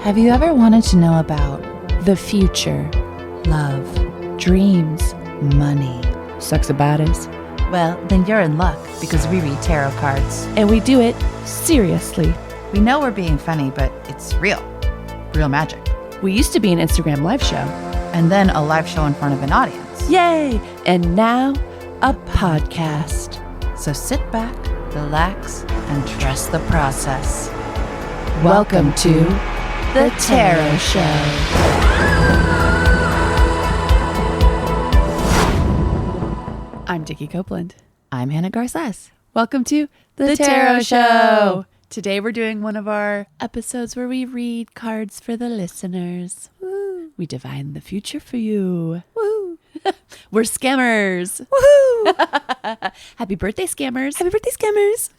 Have you ever wanted to know about the future, love, dreams, money, sucks about us? Well, then you're in luck because we read tarot cards. And we do it seriously. We know we're being funny, but it's real. Real magic. We used to be an Instagram live show. And then a live show in front of an audience. Yay! And now, a podcast. So sit back, relax, and trust the process. Welcome to The Tarot Show. I'm Dickie Copeland. I'm Hannah Garces. Welcome to The Tarot Show. Today we're doing one of our episodes where we read cards for the listeners. Woo. We divine the future for you. Woo. We're scammers. Woohoo! Happy birthday, scammers. Happy birthday, scammers.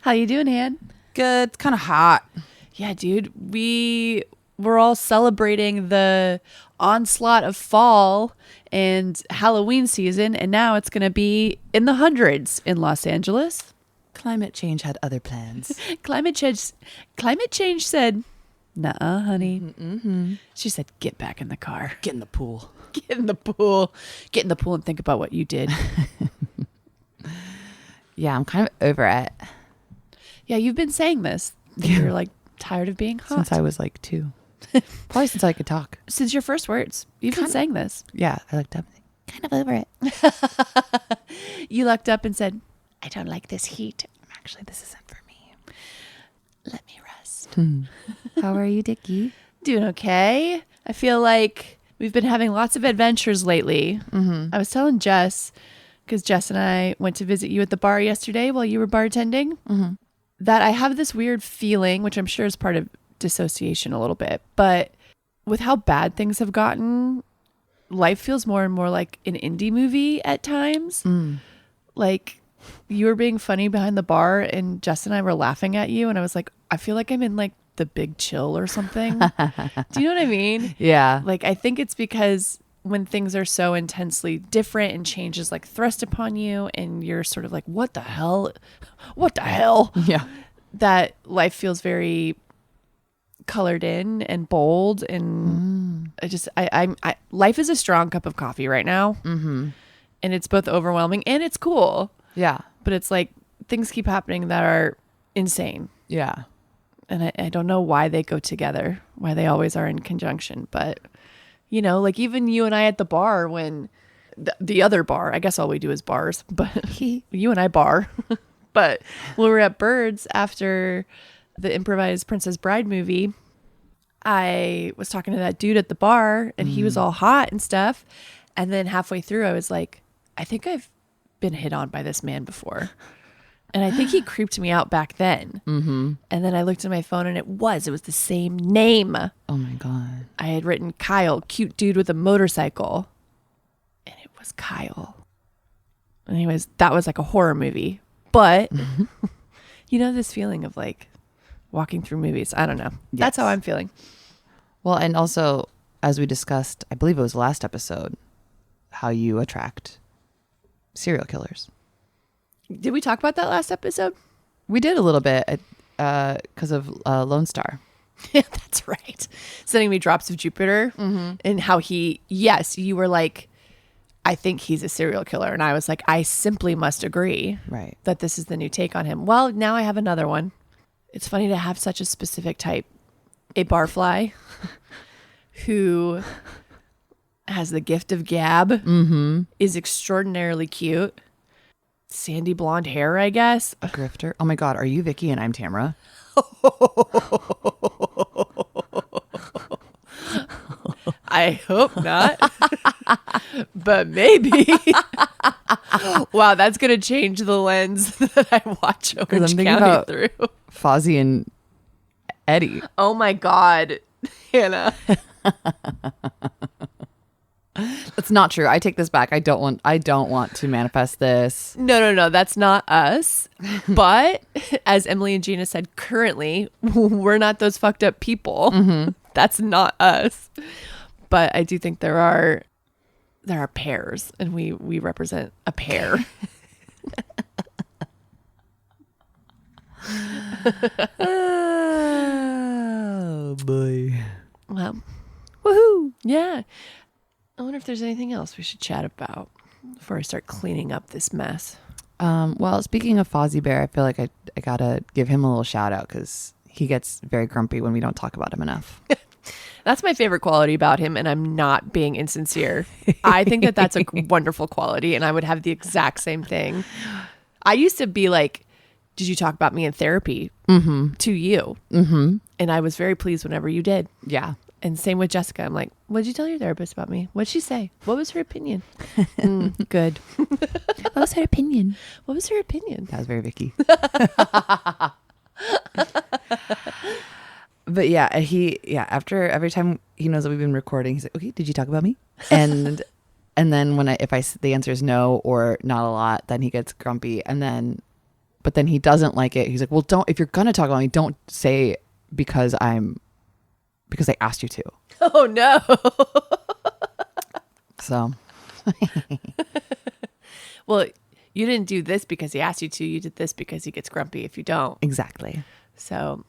How you doing, Han? Good. It's kind of hot. Yeah, dude. We're all celebrating the onslaught of fall and Halloween season, and now it's going to be in the hundreds in Los Angeles. Climate change had other plans. Climate change said, "Nuh-uh, honey." Mm-hmm. She said, "Get back in the car. Get in the pool. Get in the pool. Get in the pool and think about what you did." Yeah, I'm kind of over it. Yeah, you've been saying this. You're like tired of being hot. Since I was like 2. Probably since I could talk. Since your first words. You've been saying this. Yeah, I looked up. Kind of over it. You looked up and said, "I don't like this heat. Actually, this isn't for me. Let me rest." How are you, Dickie? Doing okay. I feel like we've been having lots of adventures lately. Mm-hmm. I was telling Jess, because Jess and I went to visit you at the bar yesterday while you were bartending, that I have this weird feeling, which I'm sure is part of dissociation a little bit, but with how bad things have gotten, life feels more and more like an indie movie at times. Like you were being funny behind the bar and Jess and I were laughing at you, and I was like, I feel like I'm in like The Big Chill or something. Do you know what I mean? Yeah. Like, I think it's because when things are so intensely different and change is like thrust upon you and you're sort of like, what the hell? What the hell? Yeah. That life feels very colored in and bold. And I life is a strong cup of coffee right now. Mm-hmm. And it's both overwhelming and it's cool. Yeah. But it's like things keep happening that are insane. Yeah. And I don't know why they go together, why they always are in conjunction. But, you know, like even you and I at the bar when the other bar, I guess all we do is bars, but you and I bar. But when we were at Birds after the improvised Princess Bride movie, I was talking to that dude at the bar and he was all hot and stuff. And then halfway through, I was like, I think I've been hit on by this man before. And I think he creeped me out back then. Mm-hmm. And then I looked at my phone and it was the same name. Oh my God. I had written Kyle, cute dude with a motorcycle. And it was Kyle. Anyways, that was like a horror movie. But, you know, this feeling of like walking through movies. I don't know. Yes. That's how I'm feeling. Well, and also, as we discussed, I believe it was last episode, how you attract serial killers. Did we talk about that last episode? We did a little bit because of Lone Star. Yeah, that's right. Sending me drops of Jupiter and how you were like, I think he's a serial killer. And I was like, I simply must agree that this is the new take on him. Well, now I have another one. It's funny to have such a specific type. A barfly who has the gift of gab, is extraordinarily cute. Sandy blonde hair, I guess. A grifter. Oh my God. Are you Vicky and I'm Tamara? I hope not. But maybe. Wow, that's going to change the lens that I watch Orange County through. Fozzie and Eddie. Oh my God, Hannah. That's not true. I take this back. I don't want to manifest this. No, that's not us. But as Emily and Gina said, currently we're not those fucked up people. That's not us. But I do think there are pairs, and we represent a pair. Yeah. I wonder if there's anything else we should chat about before I start cleaning up this mess. Well, speaking of Fozzie Bear, I feel like I gotta give him a little shout out because he gets very grumpy when we don't talk about him enough. That's my favorite quality about him, and I'm not being insincere. I think that that's a wonderful quality, and I would have the exact same thing. I used to be like, did you talk about me in therapy to you? Mm-hmm. And I was very pleased whenever you did. Yeah. And same with Jessica. I'm like, what did you tell your therapist about me? What'd she say? What was her opinion? Good. What was her opinion? What was her opinion? That was very Vicky. But yeah, after every time he knows that we've been recording, he's like, okay, did you talk about me? And then if the answer is no or not a lot, then he gets grumpy. But then he doesn't like it. He's like, well, if you're going to talk about me, don't say because I asked you to. Oh no. So. Well, you didn't do this because he asked you to. You did this because he gets grumpy if you don't. Exactly. So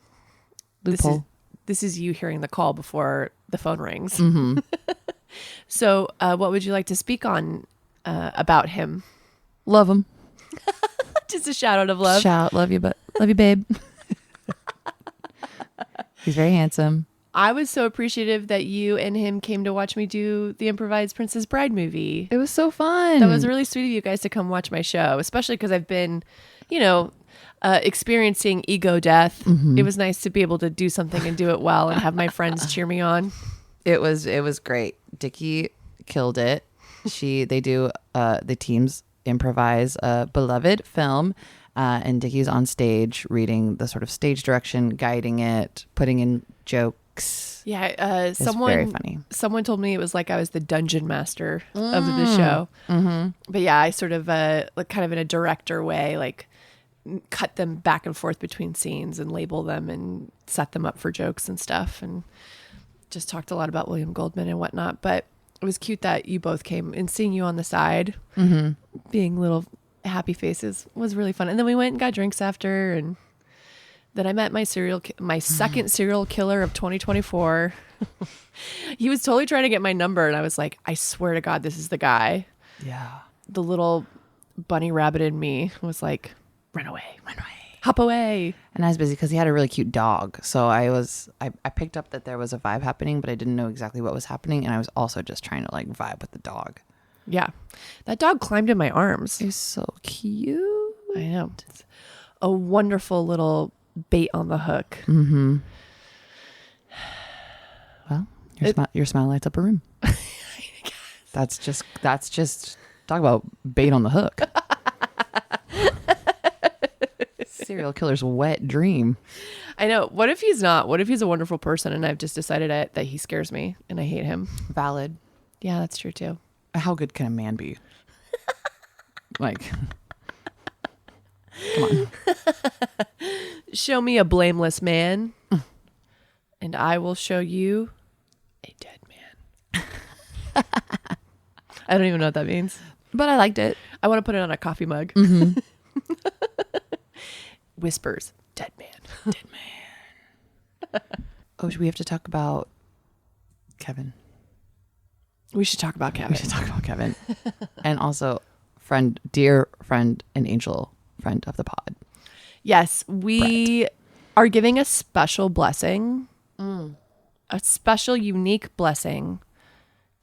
Loophole. this is you hearing the call before the phone rings. Mm-hmm. So what would you like to speak on about him? Love him. Just a shout out of love. Shout, love you, babe. He's very handsome. I was so appreciative that you and him came to watch me do the improvised Princess Bride movie. It was so fun. That was really sweet of you guys to come watch my show, especially because I've been, experiencing ego death. Mm-hmm. It was nice to be able to do something and do it well and have my friends cheer me on. It was great. Dickie killed it. The teams improvise a beloved film, and Dickie's on stage reading the sort of stage direction, guiding it, putting in jokes. Yeah, very funny. Someone told me it was like I was the dungeon master of the show. Mm-hmm. But yeah, I sort of like kind of in a director way, like cut them back and forth between scenes and label them and set them up for jokes and stuff, and just talked a lot about William Goldman and whatnot. But it was cute that you both came, and seeing you on the side, being little happy faces was really fun. And then we went and got drinks after, and then I met my second serial killer of 2024. He was totally trying to get my number, and I was like, I swear to God, this is the guy. Yeah. The little bunny rabbit in me was like, run away, hop away. And I was busy because he had a really cute dog. So I picked up that there was a vibe happening, but I didn't know exactly what was happening. And I was also just trying to like vibe with the dog. Yeah. That dog climbed in my arms. He's so cute. I know. It's a wonderful little bait on the hook. Mm-hmm. Well, your smile lights up a room. That's just talk about bait on the hook. Serial killer's wet dream. I know. What if he's not? What if he's a wonderful person and I've just decided that he scares me and I hate him? Valid. Yeah, that's true too. How good can a man be? Like, come on. Show me a blameless man and I will show you a dead man. I don't even know what that means. But I liked it. I want to put it on a coffee mug. Mm-hmm. Whispers, dead man. Dead man. Oh, we have to talk about Kevin. We should talk about Kevin. And also dear friend and angel friend of the pod. Yes, we are giving a special blessing, a special unique blessing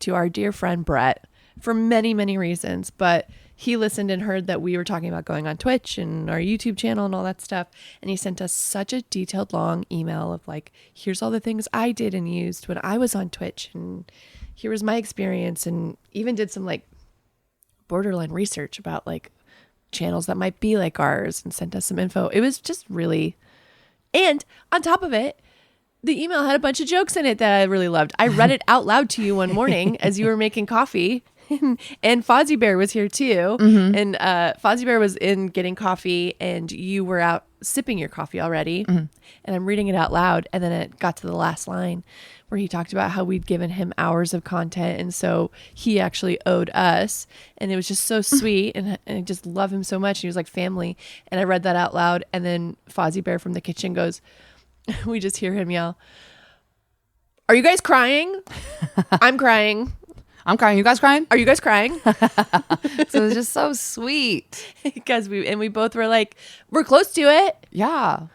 to our dear friend Brett for many, many reasons. But he listened and heard that we were talking about going on Twitch and our YouTube channel and all that stuff. And he sent us such a detailed, long email of like, here's all the things I did and used when I was on Twitch. And here was my experience, and even did some like borderline research about like channels that might be like ours and sent us some info. It was just really, and on top of it, the email had a bunch of jokes in it that I really loved. I read it out loud to you one morning as you were making coffee. And Fozzie Bear was here too. Mm-hmm. And Fozzie Bear was in getting coffee and you were out sipping your coffee already. Mm-hmm. And I'm reading it out loud. And then it got to the last line where he talked about how we'd given him hours of content. And so he actually owed us. And it was just so sweet. And I just love him so much. He was like family. And I read that out loud. And then Fozzie Bear from the kitchen goes, we just hear him yell, Are you guys crying? I'm crying. I'm crying. You guys crying? Are you guys crying? So it's just so sweet. Because we both were like, we're close to it. Yeah.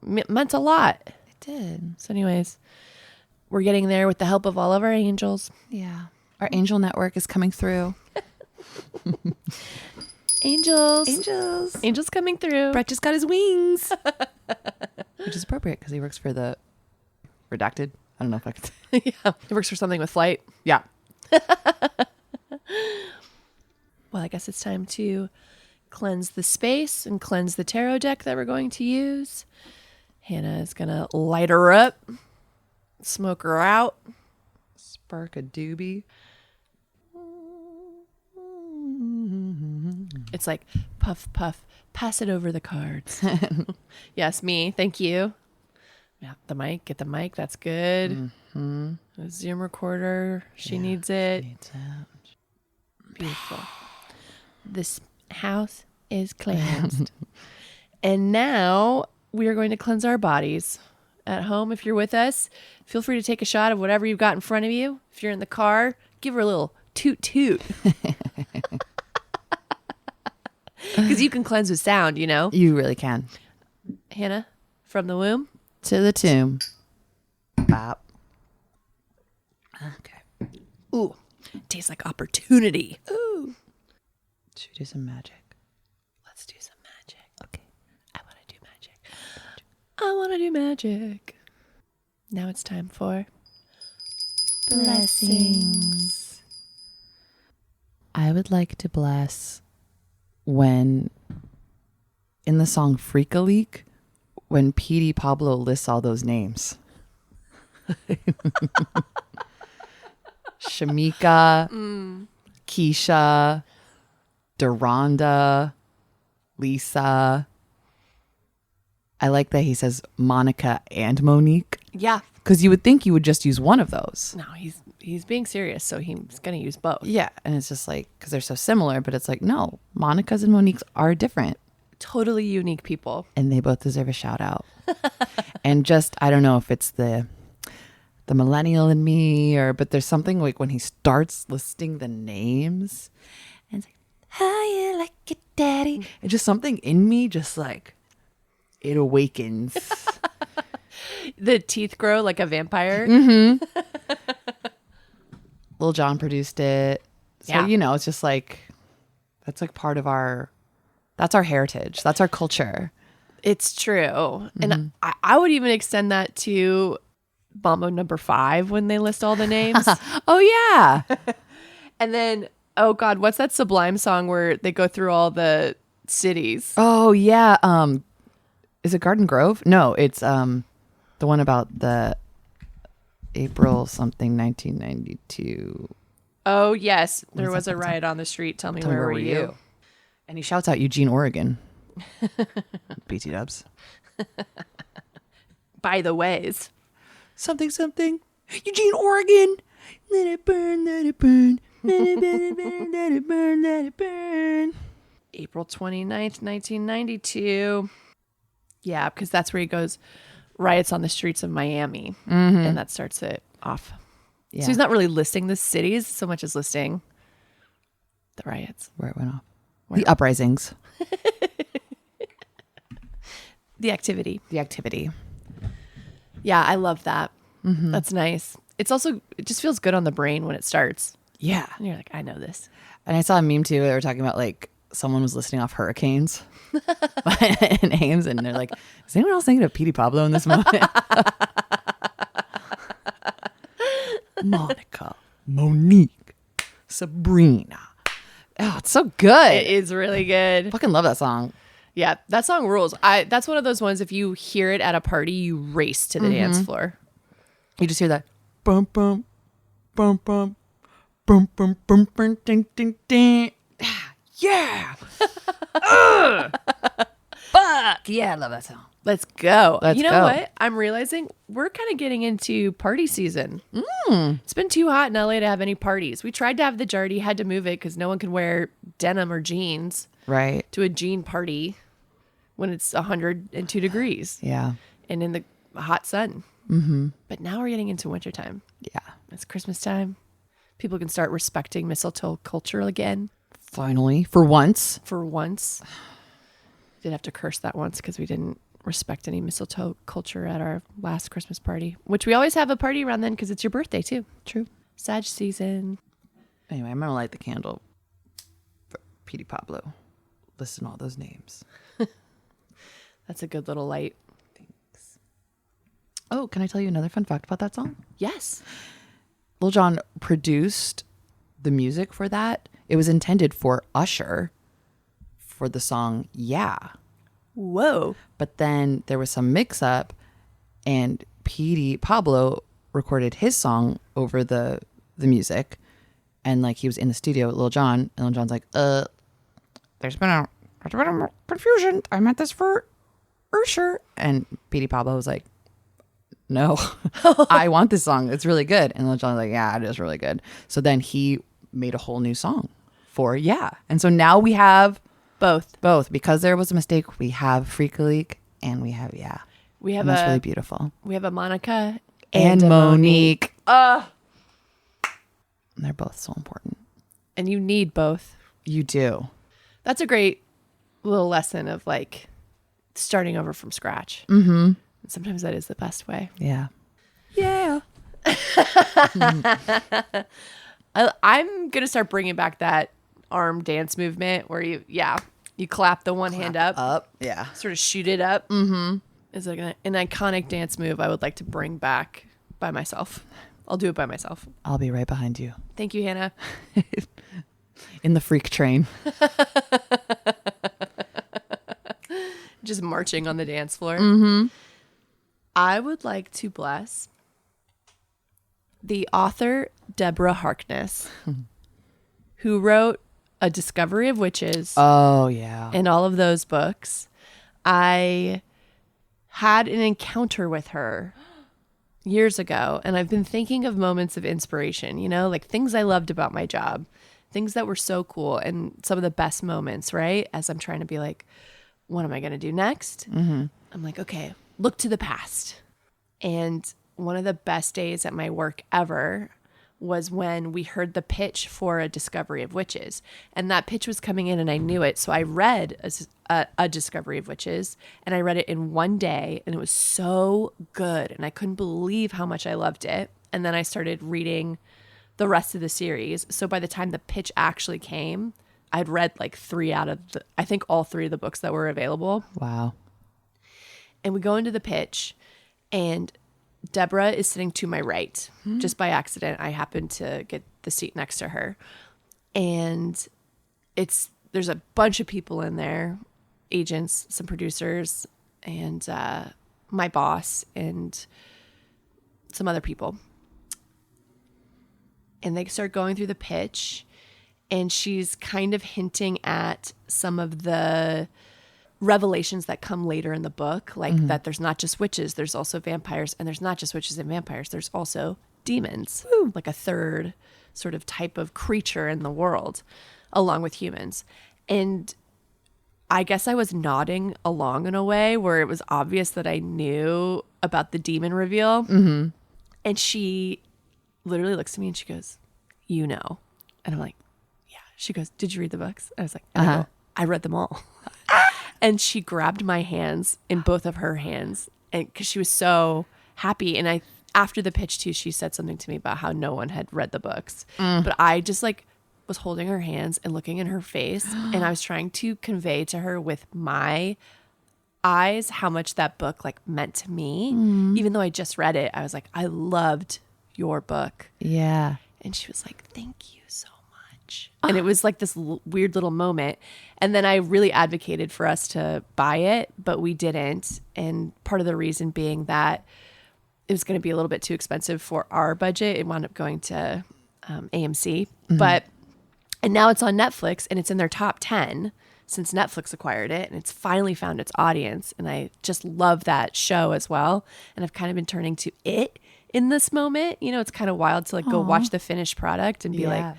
Meant a lot. It did. So anyways, we're getting there with the help of all of our angels. Yeah. Our angel network is coming through. Angels. Angels. Angels coming through. Brett just got his wings. Which is appropriate because he works for the redacted. I don't know if I could say. Yeah. It works for something with flight. Yeah. Well, I guess it's time to cleanse the space and cleanse the tarot deck that we're going to use. Hannah is going to light her up, smoke her out. Spark a doobie. It's like puff, puff, pass it over the cards. Yes, me. Thank you. Yeah, the mic. Get the mic. That's good. Mm-hmm. The Zoom recorder. She needs it. Needs it. Beautiful. This house is cleansed. And now we are going to cleanse our bodies. At home, if you're with us, feel free to take a shot of whatever you've got in front of you. If you're in the car, give her a little toot toot. Because you can cleanse with sound, you know? You really can. Hannah, from the womb. To the tomb. Bop. Okay. Ooh, tastes like opportunity. Ooh. Should we do some magic? Let's do some magic. Okay. I want to do magic. I want to do magic. Now it's time for blessings. I would like to bless when in the song Freek-A-Leek, when Petey Pablo lists all those names. Shamika, Keisha, Deronda, Lisa. I like that he says Monica and Monique. Yeah. Because you would think you would just use one of those. No, he's being serious, so he's going to use both. Yeah. And it's just like, because they're so similar, but it's like, no, Monica's and Monique's are different. Totally unique people. And they both deserve a shout out. And just, I don't know if it's the millennial in me but there's something like when he starts listing the names and it's like, how you like it, daddy? And just something in me just like, it awakens. The teeth grow like a vampire. Mm-hmm. Lil Jon produced it. So, Yeah. you know, it's just like, that's like part of that's our heritage. That's our culture. It's true. And I would even extend that to Mambo number 5 when they list all the names. Oh, yeah. And then, oh God, what's that Sublime song where they go through all the cities? Oh, yeah. Is it Garden Grove? No, it's the one about the April something 1992. Oh, yes. There was a riot on the street. Tell me, where were you? And he shouts out Eugene, Oregon. BT dubs. By the ways. Something. Eugene, Oregon. Let it burn, let it burn. Let it burn, let it burn, let it burn, let it burn. April 29th, 1992. Yeah, because that's where he goes, riots on the streets of Miami. And that starts it off. Yeah. So he's not really listing the cities so much as listing the riots. Where it went off. The uprisings. The activity. The activity. Yeah, I love that. That's nice. It's also, it just feels good on the brain when it starts. Yeah. And you're like, I know this. And I saw a meme too. They were talking about like someone was listing off hurricanes and names, and they're like, is anyone else thinking of Petey Pablo in this moment? Monica, Monique, Sabrina. Oh, it's so good. It is really good. Fucking love that song. Yeah, that song rules. That's one of those ones, if you hear it at a party, you race to the dance floor. You just hear that bum bum bum bum bum bum bum bum ding ding ding. Yeah. Fuck. Yeah, I love that song. Let's go. Let's you know go. what? I'm realizing we're kind of getting into party season. It's been too hot in LA to have any parties. We tried to have the Jardy, had to move it because no one can wear denim or jeans Right. to a jean party when it's 102 degrees Yeah. and in the hot sun. But now we're getting into wintertime. Yeah. It's Christmas time. People can start respecting mistletoe culture again. Finally, for once. For once. Did have to curse that once because we didn't respect any mistletoe culture at our last Christmas party, which we always have a party around then because it's your birthday too. True. Sag season. Anyway, I'm going to light the candle for Petey Pablo. Listen to all those names. That's a good little light. Thanks. Oh, can I tell you another fun fact about that song? Yes. Lil Jon produced the music for that. It was intended for Usher for the song Yeah. Whoa. But then there was some mix up and Petey Pablo recorded his song over the music. And like he was in the studio with Lil Jon, and Lil Jon's like, there's been a confusion. I meant this for Usher. And Petey Pablo was like, no, I want this song. It's really good. And Lil Jon's like, yeah, it is really good. So then he made a whole new song for Yeah. And so now we have Both. Because there was a mistake, we have Freek-A-Leek and we have Yeah. We have And that's really beautiful. We have a Monica And a Monique. And they're both so important. And you need both. You do. That's a great little lesson of like starting over from scratch. Mm-hmm. Sometimes that is the best way. Yeah. Yeah. I'm going to start bringing back that arm dance movement where you clap the one hand up. Yeah. Sort of shoot it up. Mm-hmm. It's like an iconic dance move I would like to bring back by myself. I'll do it by myself. I'll be right behind you. Thank you, Hannah. In the freak train. Just marching on the dance floor. Mm-hmm. I would like to bless the author, Deborah Harkness, who wrote A Discovery of Witches. Oh, yeah. And all of those books. I had an encounter with her years ago, and I've been thinking of moments of inspiration, you know, like things I loved about my job, things that were so cool, and some of the best moments, right? As I'm trying to be like, what am I going to do next? Mm-hmm. I'm like, okay, look to the past. And one of the best days at my work ever was when we heard the pitch for A Discovery of Witches. And that pitch was coming in and I knew it. So I read a Discovery of Witches, and I read it in one day, and it was so good. And I couldn't believe how much I loved it. And then I started reading the rest of the series. So by the time the pitch actually came, I'd read like I think all 3 of the books that were available. Wow. And we go into the pitch, and Deborah is sitting to my right. Just by accident, I happened to get the seat next to her. And there's a bunch of people in there, agents, some producers, and my boss, and some other people. And they start going through the pitch, and she's kind of hinting at some of the revelations that come later in the book, like that there's not just witches, there's also vampires, and there's not just witches and vampires, there's also demons. Woo. Like a third sort of type of creature in the world, along with humans. And I guess I was nodding along in a way where it was obvious that I knew about the demon reveal. Mm-hmm. And she literally looks at me and she goes, you know. And I'm like, yeah. She goes, did you read the books? I was like, I go, I read them all. And she grabbed my hands in both of her hands, and because she was so happy. And after the pitch too, she said something to me about how no one had read the books. But I just like was holding her hands and looking in her face, and I was trying to convey to her with my eyes how much that book like meant to me. Even though I just read it, I was like, I loved your book. Yeah. And she was like, thank you so much. And it was like this weird little moment. And then I really advocated for us to buy it, but we didn't. And part of the reason being that it was going to be a little bit too expensive for our budget. It wound up going to AMC. And now it's on Netflix, and it's in their top 10 since Netflix acquired it. And it's finally found its audience. And I just love that show as well. And I've kind of been turning to it in this moment. You know, it's kind of wild to like go watch the finished product and be like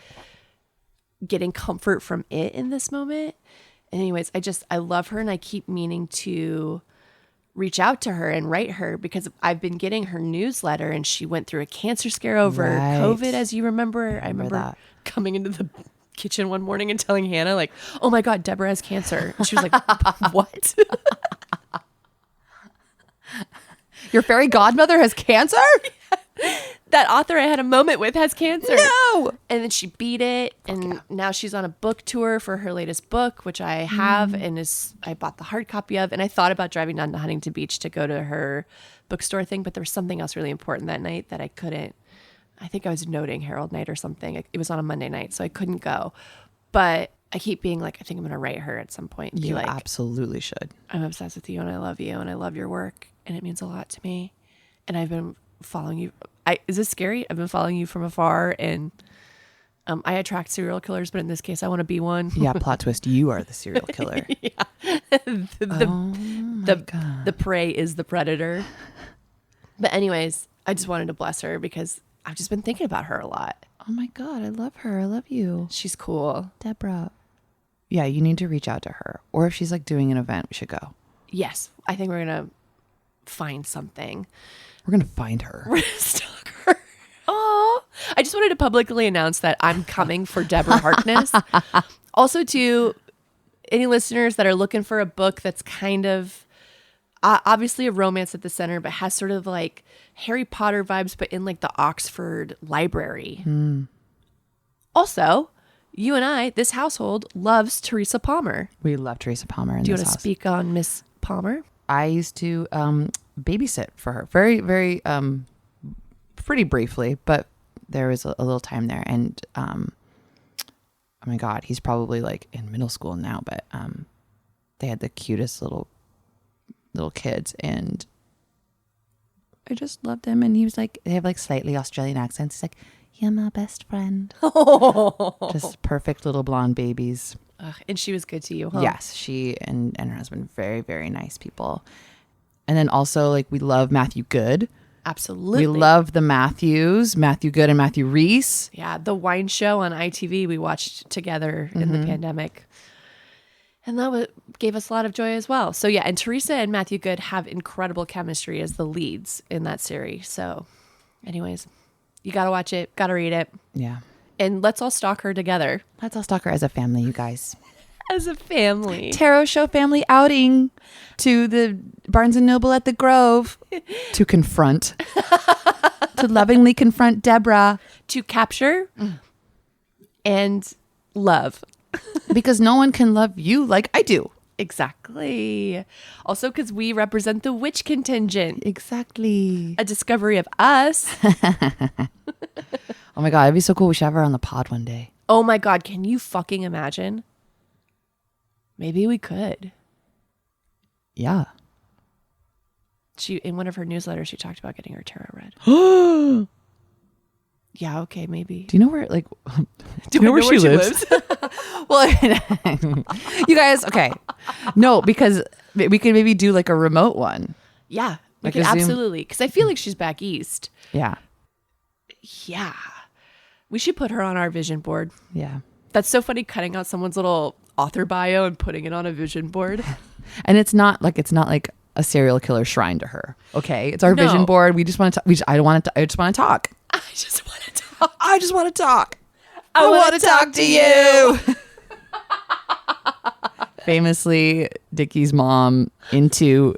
getting comfort from it in this moment. And anyways, I love her, and I keep meaning to reach out to her and write her because I've been getting her newsletter and she went through a cancer scare over Right. COVID, as you remember. I remember that. coming into the kitchen one morning and telling Hannah, like, oh my God, Deborah has cancer. And she was like, what? Your fairy godmother has cancer? That author I had a moment with has cancer. No. And then she beat it. And now she's on a book tour for her latest book, which I have and I bought the hard copy of. And I thought about driving down to Huntington Beach to go to her bookstore thing, but there was something else really important that night that I couldn't. I think I was noting Herald Night or something. It was on a Monday night, so I couldn't go. But I keep being like, I think I'm going to write her at some point. You absolutely should. I'm obsessed with you and I love you and I love your work and it means a lot to me. And I've been following you. Is this scary? I've been following you from afar and I attract serial killers, but in this case, I want to be one. Yeah, plot twist. You are the serial killer. The prey is the predator. But anyways, I just wanted to bless her because I've just been thinking about her a lot. Oh my God, I love her. I love you. She's cool. Deborah. Yeah, you need to reach out to her. Or if she's like doing an event, we should go. Yes, I think we're going to find something. We're going to find her. We're going to stalk her. Oh, I just wanted to publicly announce that I'm coming for Deborah Harkness. Also, to any listeners that are looking for a book that's kind of obviously a romance at the center, but has sort of like Harry Potter vibes, but in like the Oxford library. Also, you and I, this household, loves Teresa Palmer. We love Teresa Palmer in Do you this want to house. speak on Miss Palmer? I used to babysit for her very, very pretty briefly, but there was a little time there. And oh my God, he's probably like in middle school now, but they had the cutest little kids and I just loved him. And he was like, they have like slightly Australian accents. He's like, you're my best friend. Just perfect little blonde babies. And she was good to you, huh? Yes, she and her husband, very, very nice people. And then also like we love Matthew Good. Absolutely. We love the Matthews, Matthew Good and Matthew Reese. Yeah, the wine show on ITV we watched together in the pandemic. And that gave us a lot of joy as well. So yeah, and Teresa and Matthew Good have incredible chemistry as the leads in that series. So anyways, you got to watch it, got to read it. Yeah. And let's all stalk her together. Let's all stalk her as a family, you guys. As a family. Tarot show family outing to the Barnes & Noble at the Grove to confront, to lovingly confront Deborah. To capture and love. Because no one can love you like I do. Exactly. Also because we represent the witch contingent. Exactly. A discovery of us. Oh my God, it'd be so cool. We should have her on the pod one day. Oh my God, can you fucking imagine? Maybe we could. Yeah. She in one of her newsletters, she talked about getting her tarot read. Yeah, okay, maybe. Do you know where, like, Do you know where she lives? Well, you guys, okay. No, because we could maybe do like a remote one. Yeah, we Like could a Zoom- absolutely. Because I feel like she's back east. Yeah. Yeah. We should put her on our vision board. Yeah. That's so funny, cutting out someone's little author bio and putting it on a vision board. And it's not like a serial killer shrine to her. Okay. It's our No. vision board. We just want to, I just want to talk. I just want to talk. I just want to talk. I want wanna to talk to you. Famously, Dickie's mom into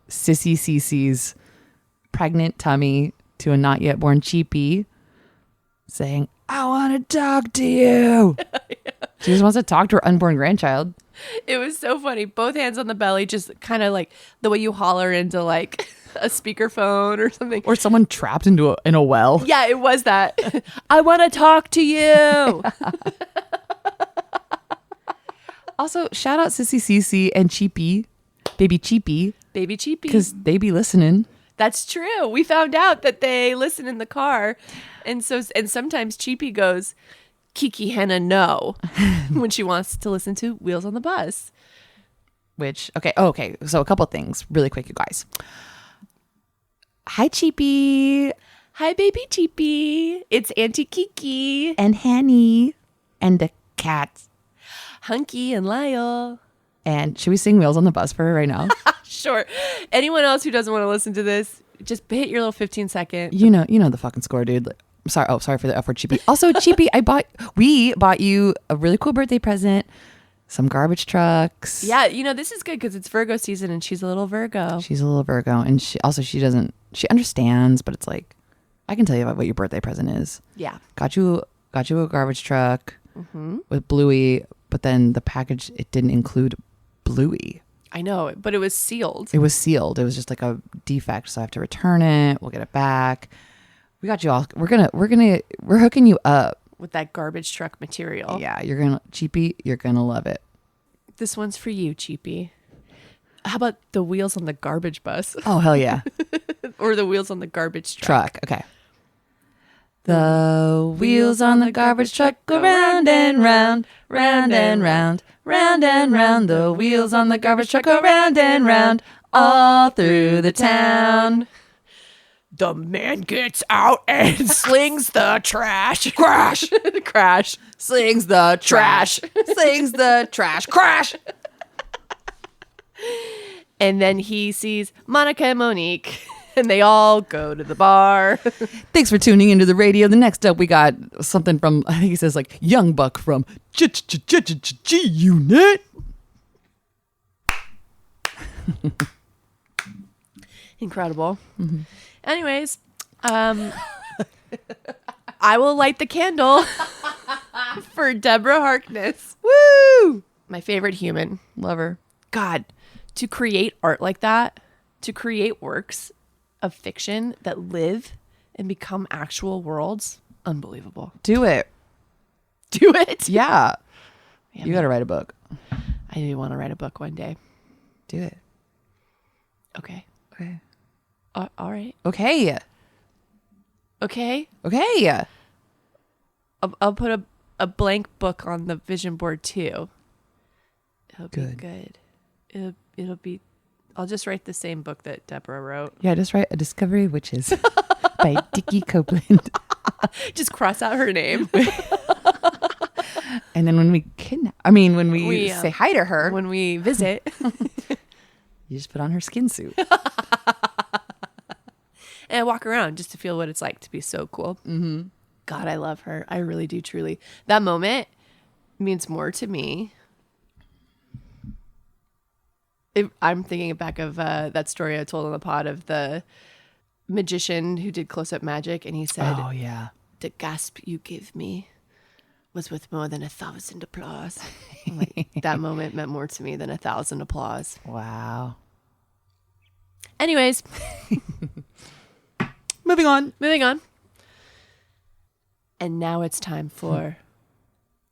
Sissy Cece's pregnant tummy to a not yet born cheapie saying, I want to talk to you. She just wants to talk to her unborn grandchild. It was so funny. Both hands on the belly, just kind of like the way you holler into like a speakerphone or something. Or someone trapped in a well. Yeah, it was that. I want to talk to you. Also, shout out Sissy Cece and Cheapie, baby Cheapie, Baby Cheapie. because they be listening. That's true. We found out that they listen in the car. And sometimes Cheapie goes, Kiki Henna, no, when she wants to listen to Wheels on the Bus. Which, okay. So a couple things really quick, you guys. Hi, Cheapie. Hi, baby Cheapie. It's Auntie Kiki. And Hanny. And the cats. Hunky and Lyle. And should we sing Wheels on the Bus for her right now? Sure. Anyone else who doesn't want to listen to this, just hit your little 15-second. You know the fucking score, dude. Like, sorry for the F word, Cheapy. Also, Cheapy, we bought you a really cool birthday present. Some garbage trucks. Yeah, this is good because it's Virgo season and she's a little Virgo. She's a little Virgo, and she understands, but it's like, I can tell you about what your birthday present is. Yeah. Got you a garbage truck with Bluey, but then the package, it didn't include Bluey. I know, but it was sealed. It was sealed. It was just like a defect, so I have to return it. We'll get it back. We got you all. We're hooking you up with that garbage truck material. Yeah, Cheapy, you're gonna love it. This one's for you, Cheapy. How about the wheels on the garbage bus? Oh, hell yeah. Or the wheels on the garbage truck. Okay. The wheels on the garbage truck go round and round, round and round, round and round. The wheels on the garbage truck go round and round, all through the town. The man gets out and slings the trash. Crash. Crash. Slings the trash. Slings the trash. Crash. And then he sees Monica and Monique. And they all go to the bar. Thanks for tuning into the radio. The next up, we got something from, I think he says like Young Buck from G-Unit. Incredible. Mm-hmm. Anyways, I will light the candle for Deborah Harkness. Woo! My favorite human. Love her. God, to create art like that, to create works of fiction that live and become actual worlds, unbelievable. Do it. Do it. Yeah. You got to write a book. I do want to write a book one day. Do it. Okay. Okay. All right. Okay. Okay. Okay. I'll put a blank book on the vision board too. It'll be good. It'll be. I'll just write the same book that Deborah wrote. Yeah, just write A Discovery of Witches by Dickie Copeland. Just cross out her name. And then when we say hi to her, when we visit, you just put on her skin suit. And I walk around just to feel what it's like to be so cool. Mm-hmm. God, I love her. I really do, truly. That moment means more to me. I'm thinking back of that story I told on the pod of the magician who did close-up magic, and he said, "Oh yeah, the gasp you give me was worth more than 1,000 applause." Like, that moment meant more to me than 1,000 applause. Wow. Anyways, moving on. And now it's time for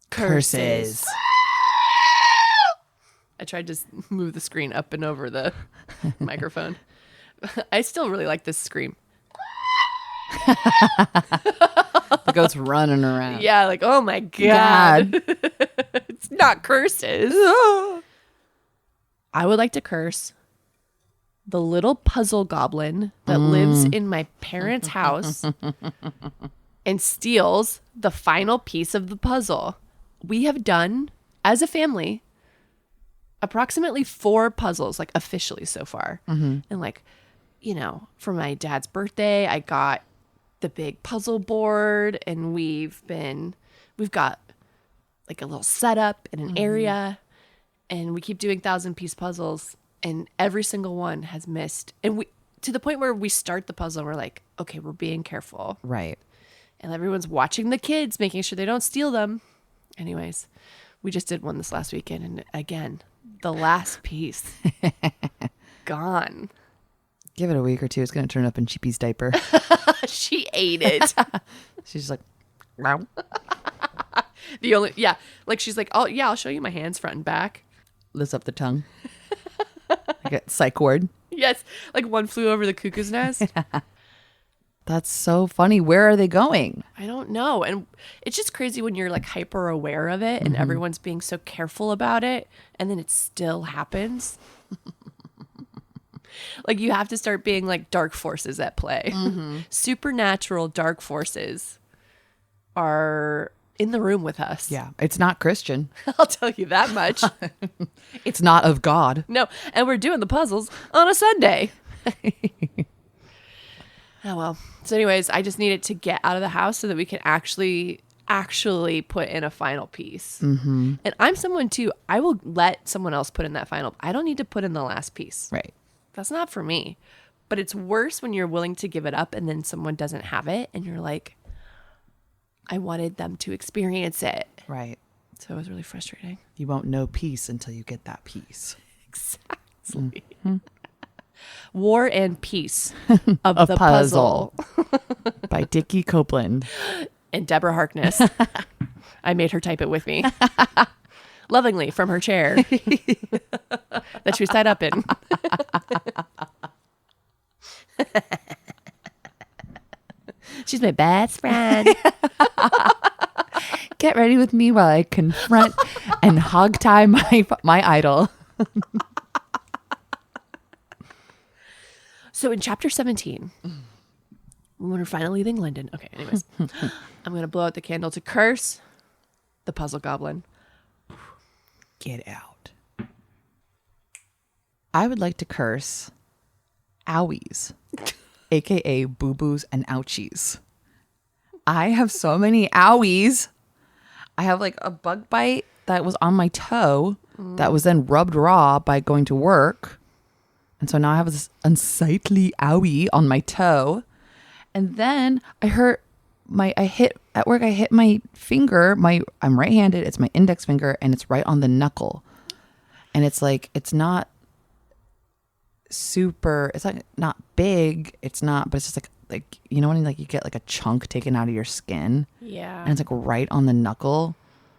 curses. I tried to move the screen up and over the microphone. I still really like this scream. The goat's running around. Yeah, like, oh my God. It's not curses. I would like to curse the little puzzle goblin that lives in my parents' house and steals the final piece of the puzzle. We have done, as a family, approximately 4 puzzles, like officially so far. And like, for my dad's birthday, I got the big puzzle board, and we've got like a little setup in an area, and we keep doing 1,000-piece puzzles, and every single one has missed. And we, to the point where we start the puzzle and we're like, okay, we're being careful. Right. And everyone's watching the kids, making sure they don't steal them. Anyways, we just did one this last weekend, and again, the last piece gone. Give it a week or two. It's going to turn up in Cheapy's diaper. She ate it. She's just like, wow. She's like, oh yeah, I'll show you my hands front and back. Lifts up the tongue. I get psych ward. Yes, like One Flew Over the Cuckoo's Nest. That's so funny. Where are they going? I don't know. And it's just crazy when you're like hyper aware of it and everyone's being so careful about it, and then it still happens. Like, you have to start being like dark forces at play. Supernatural dark forces are in the room with us. Yeah. It's not Christian. I'll tell you that much. It's not of God. No, and we're doing the puzzles on a Sunday. Oh, well. So anyways, I just needed to get out of the house so that we can actually put in a final piece. Mm-hmm. And I'm someone too, I will let someone else put in that final. I don't need to put in the last piece. Right. That's not for me. But it's worse when you're willing to give it up and then someone doesn't have it and you're like, I wanted them to experience it. Right. So it was really frustrating. You won't know peace until you get that piece. Exactly. Mm-hmm. War and Peace of A the Puzzle. By Dickie Copeland. And Deborah Harkness. I made her type it with me. Lovingly from her chair that she was tied up in. She's my best friend. Get ready with me while I confront and hog tie my idol. So in chapter 17, when we're finally leaving London. Okay, anyways. I'm going to blow out the candle to curse the puzzle goblin. Get out. I would like to curse owies, aka boo-boos and ouchies. I have so many owies. I have like a bug bite that was on my toe that was then rubbed raw by going to work. And so now I have this unsightly owie on my toe. And then I hit my finger, I'm right-handed, it's my index finger, and it's right on the knuckle. And it's like, it's not not big, but it's just like, you know when like you get like a chunk taken out of your skin? Yeah. And it's like right on the knuckle.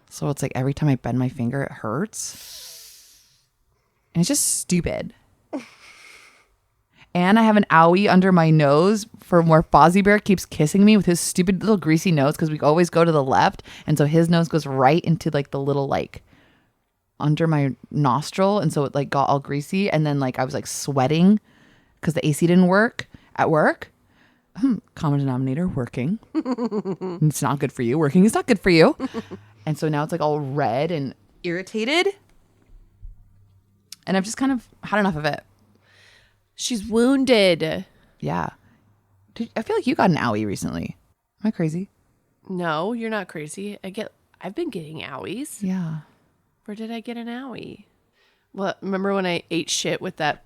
So it's like every time I bend my finger, it hurts. And it's just stupid. And I have an owie under my nose for where Fozzie Bear keeps kissing me with his stupid little greasy nose because we always go to the left. And so his nose goes right into like the little like under my nostril. And so it like got all greasy. And then like I was like sweating because the AC didn't work at work. Common denominator, working. It's not good for you. Working is not good for you. And so now it's like all red and irritated. And I've just kind of had enough of it. She's wounded. Yeah. I feel like you got an owie recently. Am I crazy? No, you're not crazy. I've been getting owies. Yeah. Where did I get an owie? Well, remember when I ate shit with that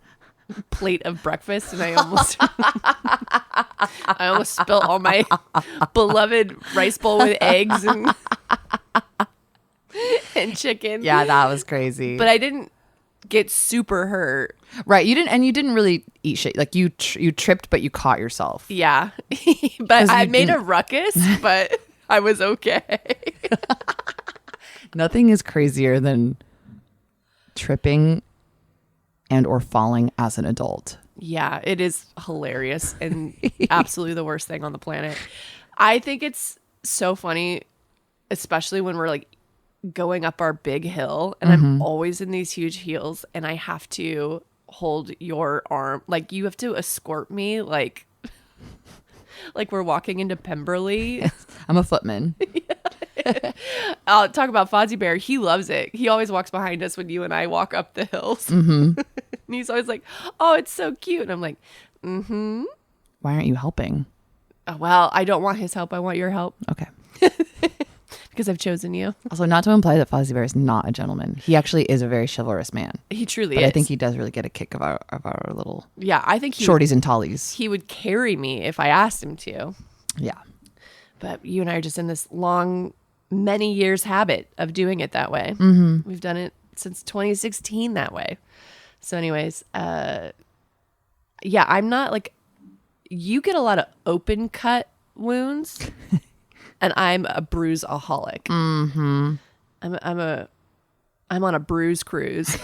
plate of breakfast and I almost spilled all my beloved rice bowl with eggs and chicken. Yeah, that was crazy. But I didn't get super hurt. Right, you didn't really eat shit. Like you tripped, but you caught yourself. Yeah, but I made a ruckus, but I was okay. Nothing is crazier than tripping and or falling as an adult. Yeah, it is hilarious and absolutely the worst thing on the planet. I think it's so funny, especially when we're like going up our big hill and I'm always in these huge heels and I have to hold your arm. Like you have to escort me like we're walking into Pemberley. I'm a footman. I'll talk about Fozzie Bear. He loves it. He always walks behind us when you and I walk up the hills. And he's always like, oh, it's so cute. And I'm like, Why aren't you helping? Oh, well, I don't want his help. I want your help. Okay. Because I've chosen you. Also, not to imply that Fozzie Bear is not a gentleman. He actually is a very chivalrous man. He truly But is. I think he does really get a kick of our little I think shorties and tallies. He would carry me if I asked him to. Yeah. But you and I are just in this long, many years habit of doing it that way. We've done it since 2016 that way. So anyways, I'm not like, you get a lot of open cut wounds and I'm a bruise-aholic. I'm on a bruise cruise.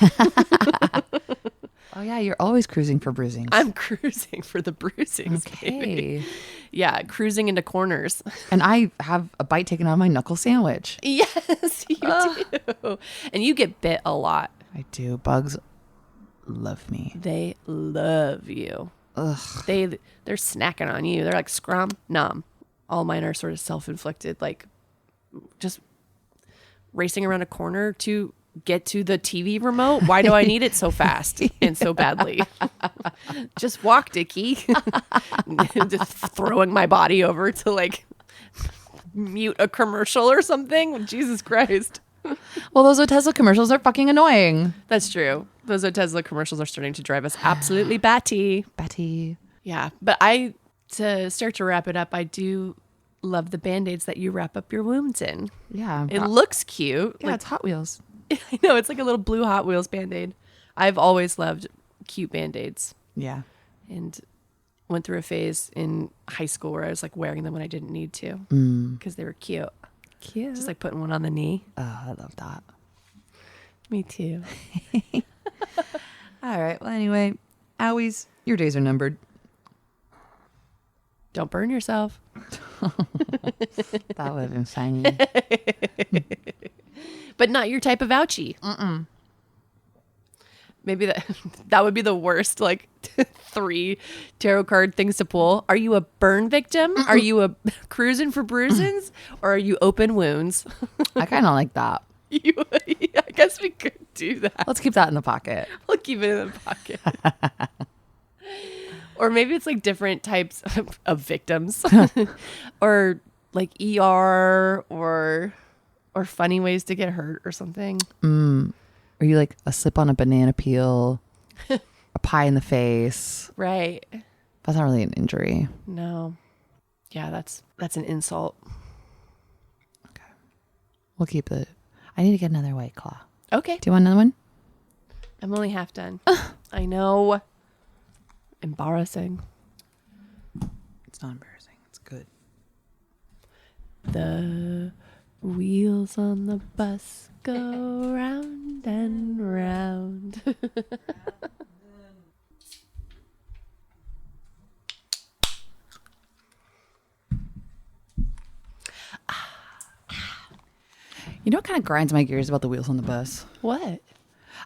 Oh yeah, you're always cruising for bruising. I'm cruising for the bruisings. Okay. Baby. Yeah, cruising into corners. And I have a bite taken out of my knuckle sandwich. Yes, you do. And you get bit a lot. I do. Bugs love me. They love you. Ugh. They're snacking on you. They're like scrum, nom. All mine are sort of self-inflicted, like just racing around a corner to get to the TV remote. Why do I need it so fast and so badly? Just walk, Dickie. Just throwing my body over to like mute a commercial or something. Jesus Christ. Well, those Tesla commercials are fucking annoying. That's true. Those Tesla commercials are starting to drive us absolutely batty. Betty. Yeah. But to start to wrap it up, I do love the Band-Aids that you wrap up your wounds in. Yeah. It looks cute. Yeah, it's Hot Wheels. I know, it's like a little blue Hot Wheels Band-Aid. I've always loved cute Band-Aids. Yeah. And went through a phase in high school where I was like wearing them when I didn't need to because they were cute. Cute. Just like putting one on the knee. Oh, I love that. Me too. All right. Well, anyway, Owies, your days are numbered. Don't burn yourself. That would have been funny. But not your type of ouchie. Maybe that would be the worst, like 3 tarot card things to pull. Are you a burn victim? Are you a cruising for bruisings? Or are you open wounds? I kind of like that. I guess we could do that. Let's keep that in the pocket. We'll keep it in the pocket. Or maybe it's like different types of victims. Or like ER or funny ways to get hurt or something. Are you like a slip on a banana peel, a pie in the face? Right. That's not really an injury. No. Yeah, that's an insult. Okay. We'll keep it. I need to get another White Claw. Okay. Do you want another one? I'm only half done. I know. Embarrassing. It's not embarrassing. It's good. The wheels on the bus go round and round. You know what kind of grinds my gears about the wheels on the bus? What?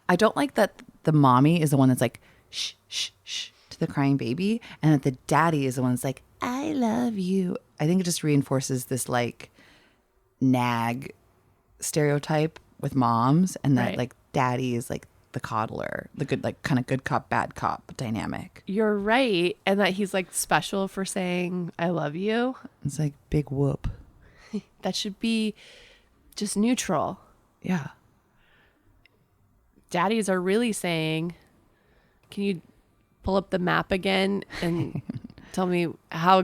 I don't like that the mommy is the one that's like, shh, shh, shh, to the crying baby. And that the daddy is the one that's like, I love you. I think it just reinforces this like nag stereotype with moms. And that Right. like daddy is like the coddler, the good, like kind of good cop, bad cop dynamic. You're right. And that he's like special for saying, I love you. It's like big whoop. That should be just neutral. Yeah. Daddies are really saying, can you pull up the map again and tell me how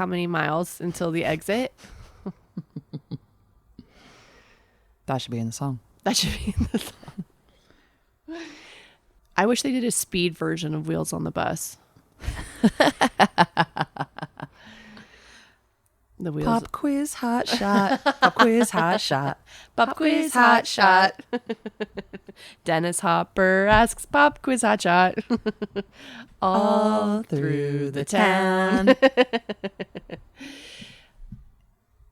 many miles until the exit? That should be in the song. That should be in the song. I wish they did a speed version of Wheels on the Bus. The wheels. Pop quiz hot shot. Pop quiz hot shot. Pop quiz hot shot. Dennis Hopper asks pop quiz hot shot. All through the town.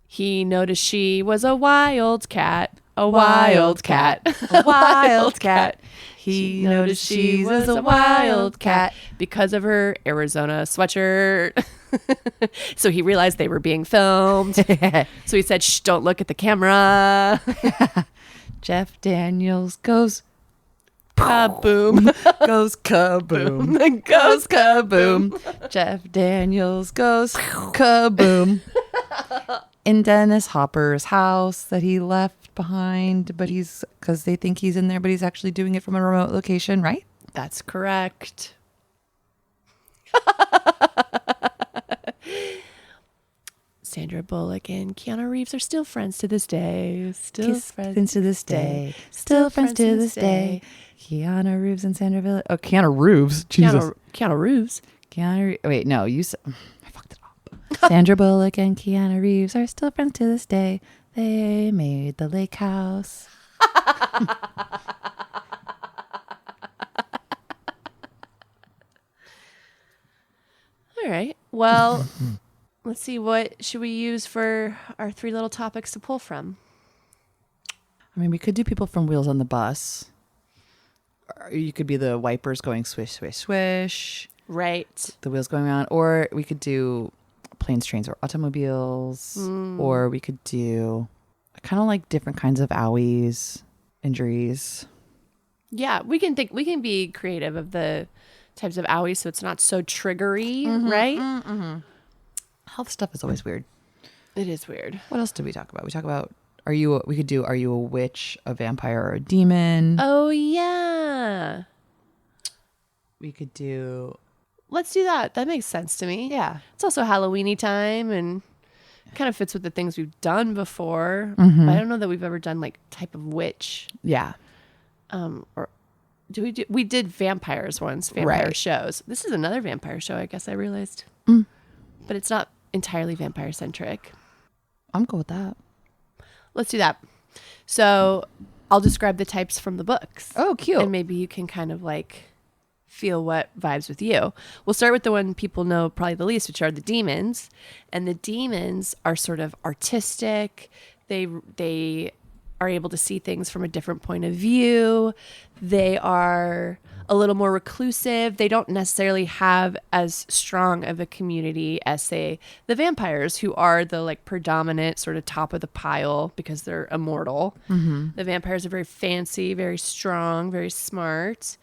He noticed she was a wild cat. A wild cat. A wild cat. He noticed she was a wild cat because of her Arizona sweatshirt. So he realized they were being filmed. So he said, shh, don't look at the camera. Jeff Daniels goes Kaboom. goes kaboom. Goes kaboom. Jeff Daniels goes kaboom. In Dennis Hopper's house that he left behind, but because they think he's in there, but he's actually doing it from a remote location, right? That's correct. Sandra Bullock and Keanu Reeves are still friends to this day. Still Friends to this day. Still friends to this day. Keanu Reeves and Sandra Bullock. Oh, Keanu Reeves. Jesus. Keanu Reeves. Wait, no, I fucked it up. Sandra Bullock and Keanu Reeves are still friends to this day. They made the lake house. All right. Well, let's see. What should we use for our 3 little topics to pull from? I mean, we could do people from Wheels on the Bus. Or you could be the wipers going swish, swish, swish. Right. The wheels going around. Or we could do planes, trains, or automobiles. Or we could do a kind of like different kinds of owies, injuries. Yeah, we can be creative of the types of owies so it's not so triggery, right? Health stuff is always weird. It is weird. What else did we talk about? We talk about are you a witch, a vampire, or a demon? Oh yeah. We could do Let's do that. That makes sense to me. yeah. It's also Halloween-y time and kind of fits with the things we've done before. But I don't know that we've ever done like type of witch. Yeah. Or we did vampires once, vampire Right. shows. This is another vampire show, I guess I realized. But it's not entirely vampire centric. I'm cool with that. Let's do that. So I'll describe the types from the books. Oh, cute. And maybe you can kind of like feel what vibes with you. We'll start with the one people know probably the least, which are the demons. And the demons are sort of artistic. They are able to see things from a different point of view. They are a little more reclusive. They don't necessarily have as strong of a community as, say, the vampires, who are the like predominant sort of top of the pile because they're immortal. The vampires are very fancy, very strong, very smart.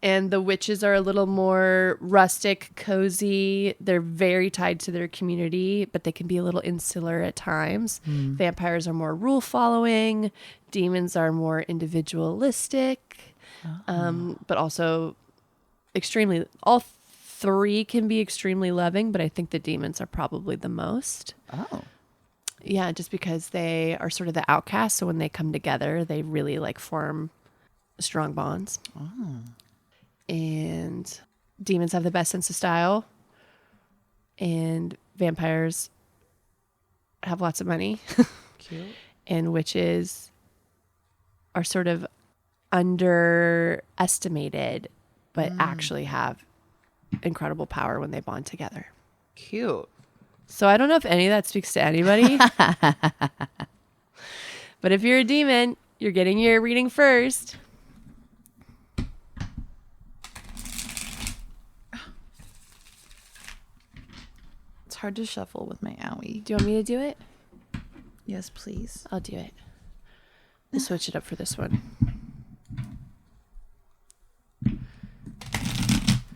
And the witches are a little more rustic, cozy. They're very tied to their community, but they can be a little insular at times. Vampires are more rule following. Demons are more individualistic, but also extremely, all three can be extremely loving, but I think the demons are probably the most. Oh. Yeah, just because they are sort of the outcasts. So when they come together, they really like form strong bonds. And demons have the best sense of style, and vampires have lots of money. Cute. And witches are sort of underestimated, but actually have incredible power when they bond together. Cute. So I don't know if any of that speaks to anybody. But if you're a demon, you're getting your reading first. It's hard to shuffle with my owie. Do you want me to do it? Yes, please. I'll do it. I'll switch it up for this one.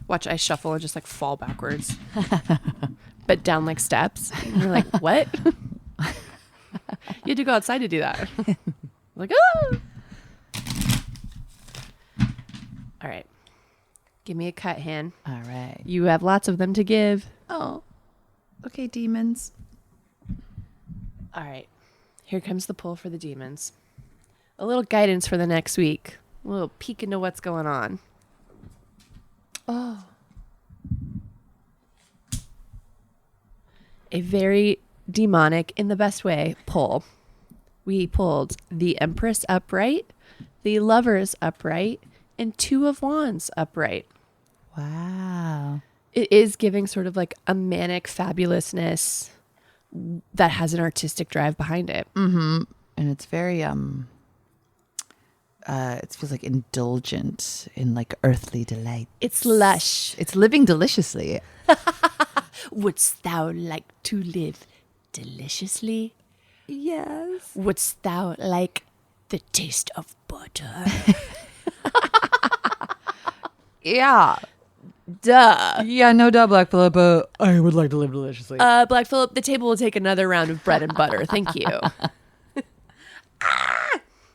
Watch, I shuffle and just like fall backwards, but down like steps. And you're like, what? You had to go outside to do that. Like, oh. All right. Give me a cut hand. All right. You have lots of them to give. Oh. Okay, demons. All right. Here comes the pull for the demons. A little guidance for the next week. A little peek into what's going on. Oh. A very demonic, in the best way, pull. We pulled the Empress upright, the Lovers upright, and Two of Wands upright. Wow. It is giving sort of like a manic fabulousness that has an artistic drive behind it. Mm-hmm. And it's very it feels like indulgent in like earthly delight. It's lush. It's living deliciously. Wouldst thou like to live deliciously? Yes. Wouldst thou like the taste of butter? Yeah. Duh. Yeah, no doubt, Black Phillip, but I would like to live deliciously. Black Phillip, the table will take another round of bread and butter. Thank you.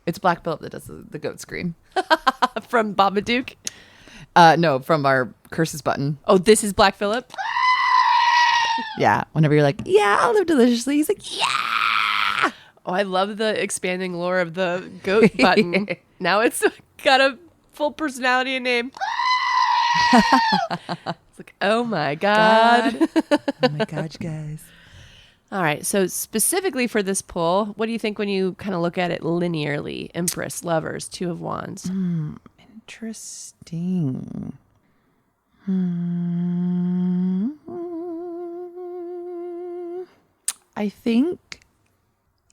It's Black Phillip that does the goat scream. From Babadook. No, from our curses button. Oh, this is Black Phillip? Yeah. Whenever you're like, yeah, I'll live deliciously. He's like, yeah. Oh, I love the expanding lore of the goat button. Now it's got a full personality and name. It's like, oh my God. Oh my gosh, guys. All right. So specifically for this pull, what do you think when you kind of look at it linearly? Empress, Lovers, Two of Wands. Interesting. I think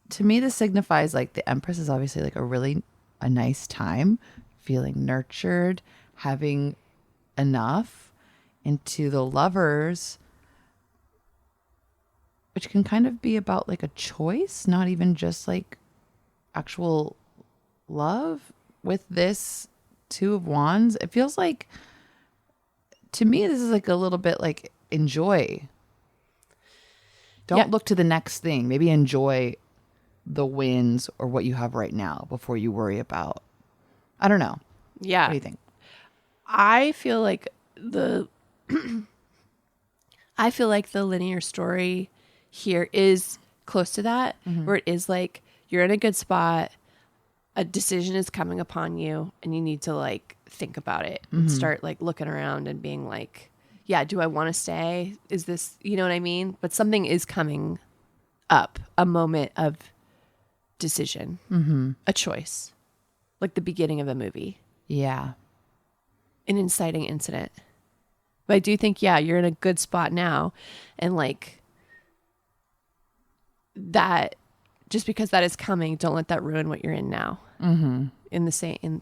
to me this signifies like the Empress is obviously like a nice time, feeling nurtured, having enough. Into the Lovers, which can kind of be about like a choice, not even just like actual love with this Two of Wands. It feels like, to me, this is like a little bit like enjoy. Don't look to the next thing. Maybe enjoy the wins or what you have right now before you worry about. I don't know. Yeah. What do you think? I feel like the linear story here is close to that, where it is like you're in a good spot, a decision is coming upon you, and you need to like think about it and start like looking around and being like, yeah, do I want to stay? Is this, you know what I mean? But something is coming up, a moment of decision, a choice, like the beginning of a movie, Yeah. an inciting incident. But I do think, yeah, you're in a good spot now, and like that, just because that is coming, don't let that ruin what you're in now. In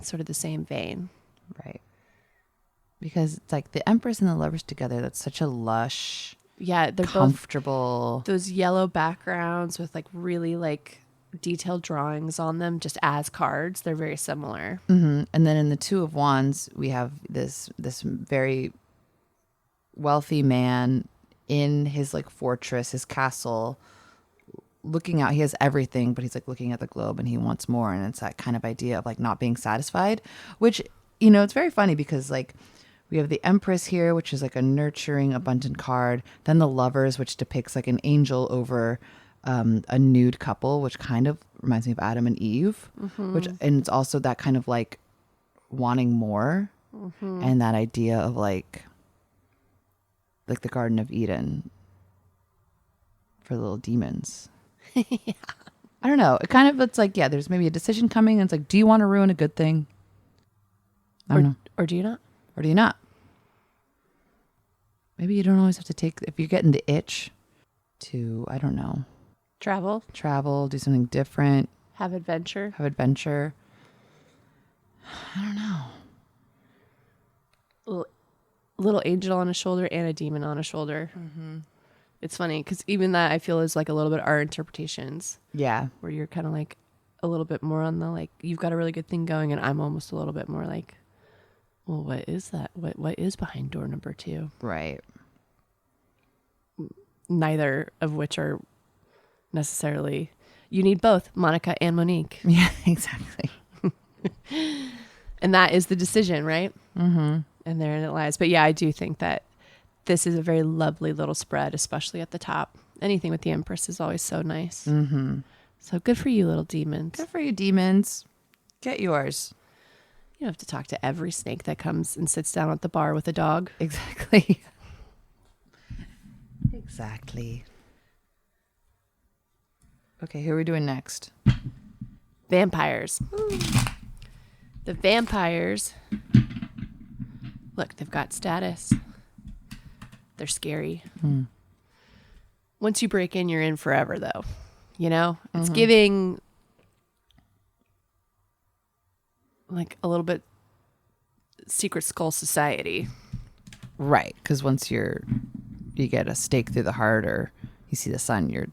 sort of the same vein, Right. Because it's like the Empress and the Lovers together. That's such a lush, yeah, they're comfortable. both those yellow backgrounds with like really like detailed drawings on them, just as cards. They're very similar. And then in the Two of Wands, we have this very wealthy man in his like fortress, his castle, looking out. He has everything, but he's like looking at the globe and he wants more. And it's that kind of idea of like not being satisfied, which, you know, it's very funny because like we have the Empress here, which is like a nurturing, abundant card. Then the Lovers, which depicts like an angel over a nude couple, which kind of reminds me of Adam and Eve, and it's also that kind of like wanting more, and that idea of like the Garden of Eden for little demons. Yeah. I don't know. It kind of, it's like, yeah, there's maybe a decision coming, and it's like, do you want to ruin a good thing? I don't know. Or do you not? Or do you not? Maybe you don't always have to take, if you're getting the itch to, I don't know, travel, do something different, have adventure. have adventure. I don't know. Little angel on a shoulder and a demon on a shoulder. It's funny because even that I feel is like a little bit our interpretations, Yeah. where you're kind of like a little bit more on the like, you've got a really good thing going, and I'm almost a little bit more like, well, what is that? What is behind door number 2? Right. Neither of which are necessarily, you need both Monica and Monique. Yeah, exactly. And that is the decision, right? And therein it lies. But yeah, I do think that this is a very lovely little spread, especially at the top. Anything with the Empress is always so nice. So good for you, little demons. Good for you, demons. Get yours. You don't have to talk to every snake that comes and sits down at the bar with a dog. Exactly. Exactly. Okay, who are we doing next? Vampires. The vampires, look, they've got status. They're scary. Once you break in, you're in forever, though. You know? It's giving like a little bit Secret Skull Society. Right, because once you get a stake through the heart or you see the sun, you're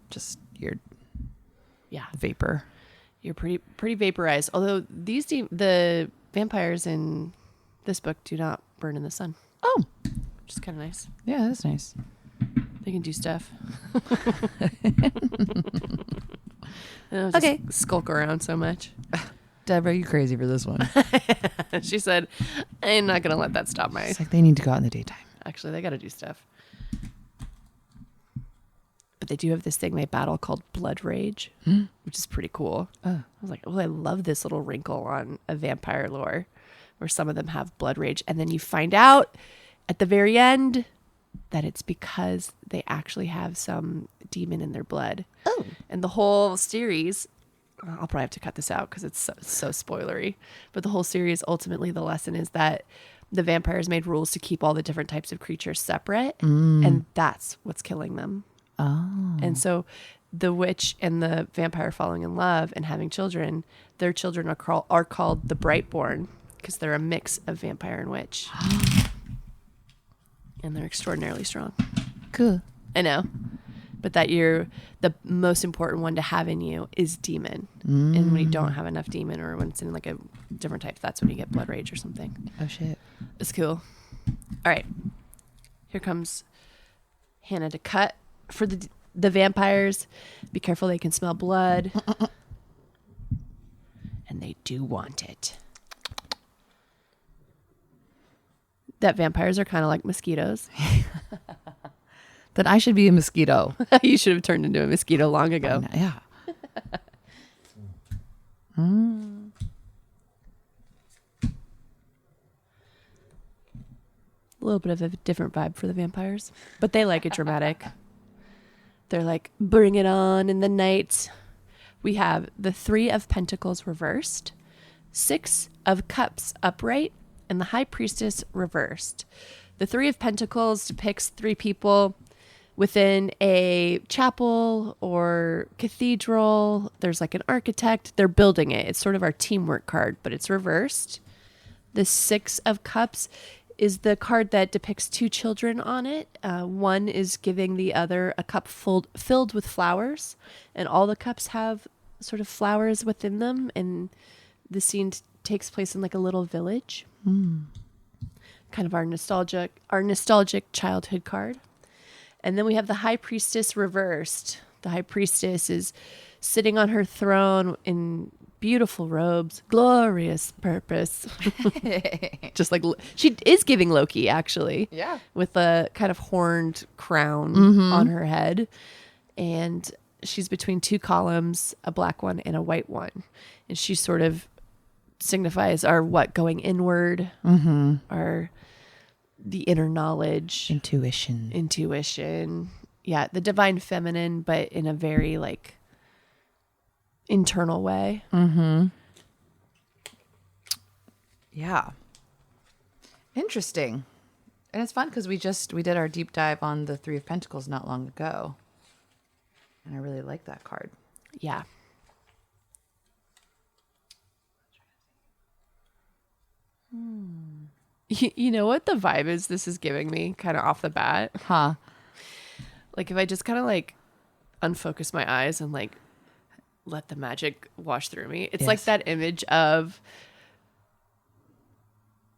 Yeah. vapor. You're pretty vaporized. Although the vampires in this book do not burn in the sun. Oh, Which is kind of nice. yeah, that's nice. They can do stuff. They don't just Okay. skulk around so much. Deborah, you crazy for this one. She said, I'm not going to let that stop my... It's like they need to go out in the daytime. Actually, they got to do stuff. But they do have this thing they battle called Blood Rage, which is pretty cool. I was like, oh, I love this little wrinkle on a vampire lore where some of them have blood rage. And then you find out at the very end that it's because they actually have some demon in their blood. Oh. And the whole series, I'll probably have to cut this out because it's so spoilery. But the whole series, ultimately, the lesson is that the vampires made rules to keep all the different types of creatures separate. And that's what's killing them. Oh. And so the witch and the vampire falling in love and having children, their children are called the Brightborn because they're a mix of vampire and witch. And they're extraordinarily strong. Cool. I know. but that you're the most important one to have in you is demon. And when you don't have enough demon, or when it's in like a different type, that's when you get blood rage or something. Oh shit. It's cool. All right. Here comes Hannah to cut for the vampires. Be careful, they can smell blood. And they do want it. That vampires are kind of like mosquitoes. Then I should be a mosquito. You should have turned into a mosquito long ago. Yeah. A little bit of a different vibe for the vampires, but they like it dramatic. They're like, bring it on in the night. We have the 3 of Pentacles reversed, 6 of Cups upright, and the High Priestess reversed. The 3 of Pentacles depicts 3 people within a chapel or cathedral. There's like an architect. They're building it. It's sort of our teamwork card, but it's reversed. The 6 of Cups is the card that depicts 2 children on it. One is giving the other a cup filled with flowers, and all the cups have sort of flowers within them. And the scene takes place in like a little village. Kind of our nostalgic childhood card. And then we have the High Priestess reversed. The High Priestess is sitting on her throne in beautiful robes, glorious purpose. Just like she is giving Loki, actually. Yeah. With a kind of horned crown on her head. And she's between 2 columns, a black one and a white one. And she sort of signifies our going inward, our the inner knowledge, intuition. Yeah, the divine feminine, but in a very like internal way. Yeah. Interesting. And it's fun because we did our deep dive on the 3 of Pentacles not long ago. And I really like that card. Yeah. You know what the vibe is this is giving me kind of off the bat? Huh. Like if I just kind of like unfocus my eyes and like let the magic wash through me. It's like that image of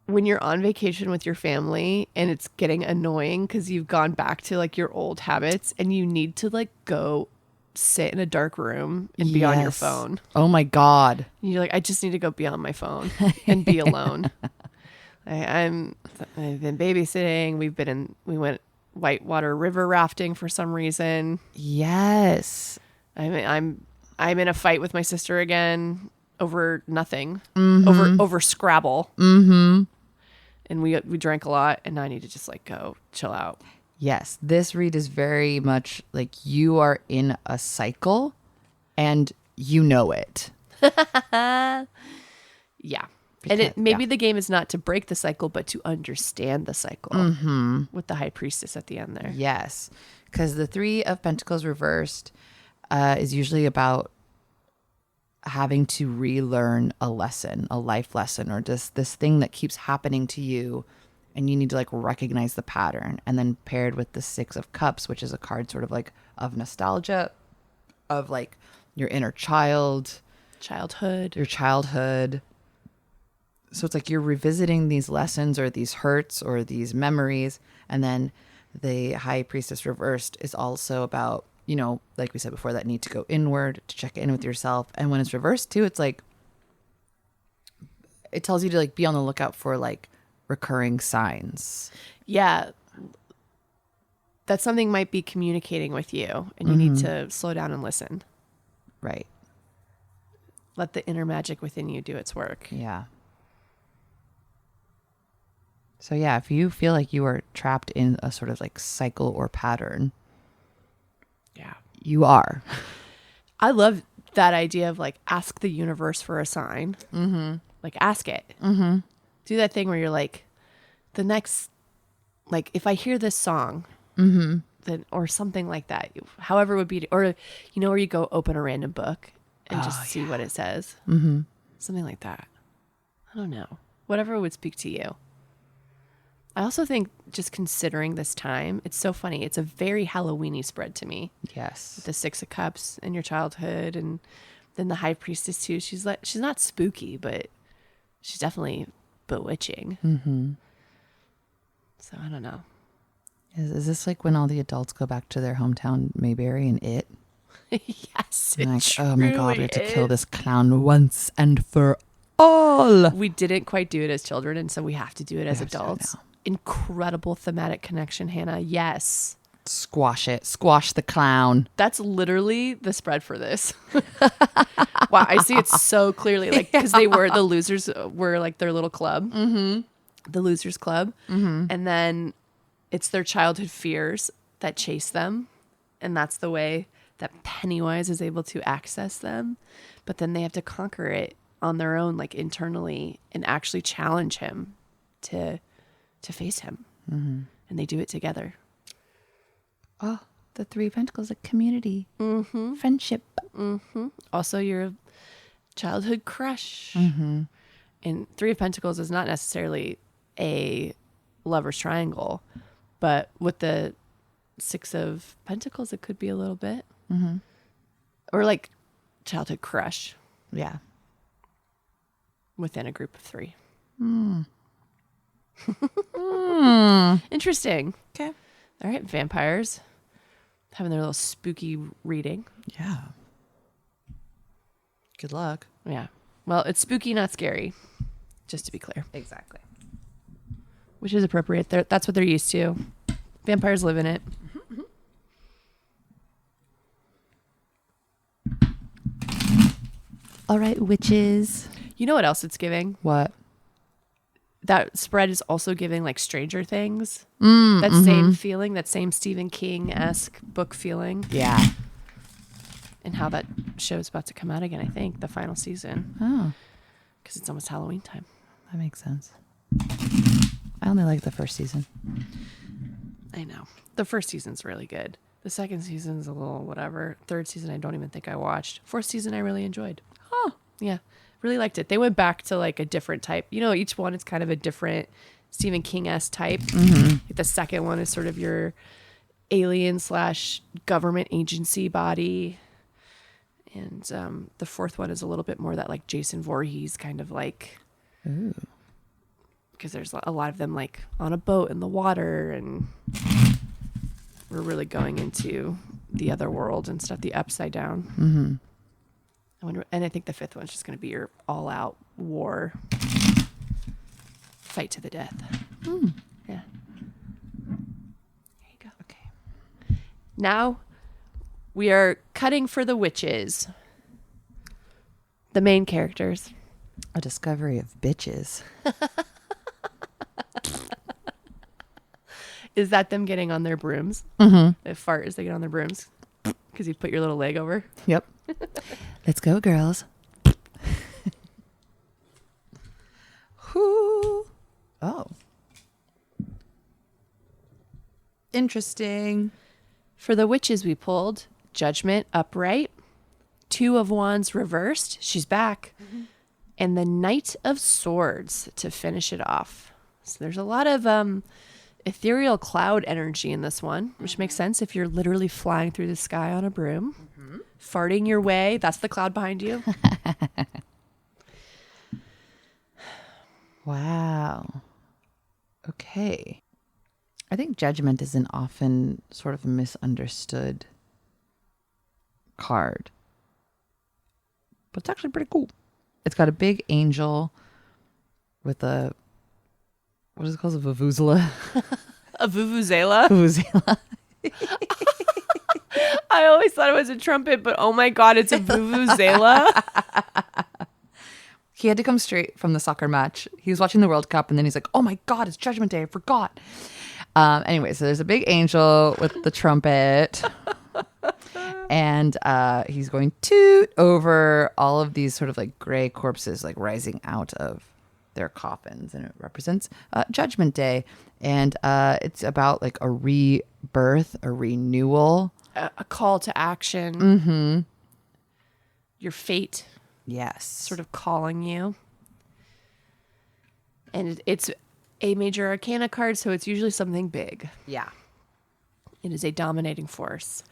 when you're on vacation with your family and it's getting annoying because you've gone back to like your old habits and you need to like go sit in a dark room and be on your phone. Oh my God. And you're like, I just need to go be on my phone and be alone. I've been babysitting. We went whitewater river rafting for some reason. Yes. I'm in a fight with my sister again over nothing, over Scrabble. And we drank a lot, and now I need to just like go chill out. Yes, this read is very much like you are in a cycle, and you know it. Yeah. And maybe the game is not to break the cycle, but to understand the cycle with the High Priestess at the end there. Yes, because the 3 of Pentacles reversed is usually about having to relearn a lesson, a life lesson, or just this thing that keeps happening to you, and you need to like recognize the pattern. And then paired with the 6 of Cups, which is a card sort of like of nostalgia, of like your inner childhood. So it's like you're revisiting these lessons or these hurts or these memories. And then the High Priestess reversed is also about, you know, like we said before, that need to go inward, to check in with yourself. And when it's reversed too, it's like, it tells you to like be on the lookout for like recurring signs. Yeah. That something might be communicating with you and you need to slow down and listen. Right. Let the inner magic within you do its work. Yeah. So yeah, if you feel like you are trapped in a sort of like cycle or pattern, yeah, you are. I love that idea of like ask the universe for a sign. Like ask it. Do that thing where you're like, the next, like if I hear this song, then or something like that, however it would be, or you know where you go open a random book and just see what it says. Something like that. I don't know. Whatever would speak to you. I also think just considering this time, it's so funny. It's a very Halloween-y spread to me. Yes. The Six of Cups in your childhood, and then the High Priestess too. She's not spooky, but she's definitely bewitching. Mm-hmm. So I don't know. Is this like when all the adults go back to their hometown Mayberry and it? Yes, And it like, oh my God, we have to truly kill is. this clown once and for all. We didn't quite do it as children, and so we have to do it as have to do it adults. now. Incredible thematic connection, Hannah. Yes. Squash it. Squash the clown. That's literally the spread for this. Wow, I see it so clearly. Like, because the losers were like their little club, the losers club. And then it's their childhood fears that chase them. And that's the way that Pennywise is able to access them. But then they have to conquer it on their own, like internally, and actually challenge him to face him. And they do it together. Oh, the Three of Pentacles, a community, friendship. Also your childhood crush. And Three of Pentacles is not necessarily a lover's triangle, but with the Six of Pentacles, it could be a little bit. Or like childhood crush Yeah. within a group of three. Interesting. Okay. All right, vampires having their little spooky reading. Yeah. Good luck. Yeah. Well, it's spooky, not scary, just to be clear, Exactly. which is appropriate. That's what they're used to. Vampires live in it. All right, witches. You know what else it's giving? What? That spread is also giving like Stranger Things. That same feeling, that same Stephen King-esque book feeling, Yeah. and how that show's about to come out again, I think, the final season, Oh, because it's almost Halloween time. that makes sense. I only like the first season. I know. The first season's really good. The second season's a little whatever. Third season, I don't even think I watched. Fourth season, I really enjoyed. Huh. Yeah, really liked it. They went back to like a different type. You know, each one is kind of a different Stephen King-esque type. Like the second one is sort of your alien / government agency body. And the fourth one is a little bit more that like Jason Voorhees kind of like, because there's a lot of them like on a boat in the water, and we're really going into the other world and stuff, the upside down. And I think the fifth one's just going to be your all-out war, fight to the death. Yeah. There you go. Okay. Now we are cutting for the witches, the main characters. A discovery of bitches. Is that them getting on their brooms? They fart as they get on their brooms because you put your little leg over. Yep. Let's go, girls. Whoo. Oh. Interesting. For the witches, we pulled Judgment upright, Two of Wands reversed. She's back. And the Knight of Swords to finish it off. So there's a lot of ethereal cloud energy in this one, which makes sense if you're literally flying through the sky on a broom, farting your way. That's the cloud behind you. Wow. Okay. I think Judgment is an often sort of misunderstood card, but it's actually pretty cool. It's got a big angel with a, what is it called? A vuvuzela? A vuvuzela? Vuvuzela. I always thought it was a trumpet, but oh my God, it's a vuvuzela. He had to come straight from the soccer match. He was watching the World Cup, and then he's like, oh my God, it's Judgment Day. I forgot. Anyway, so there's a big angel with the trumpet. And he's going toot over all of these sort of like gray corpses like rising out of their coffins. And it represents Judgment Day. And it's about like a rebirth, a renewal. A call to action. Your fate. Yes. Sort of calling you. And it's a major arcana card, so it's usually something big. Yeah. It is a dominating force.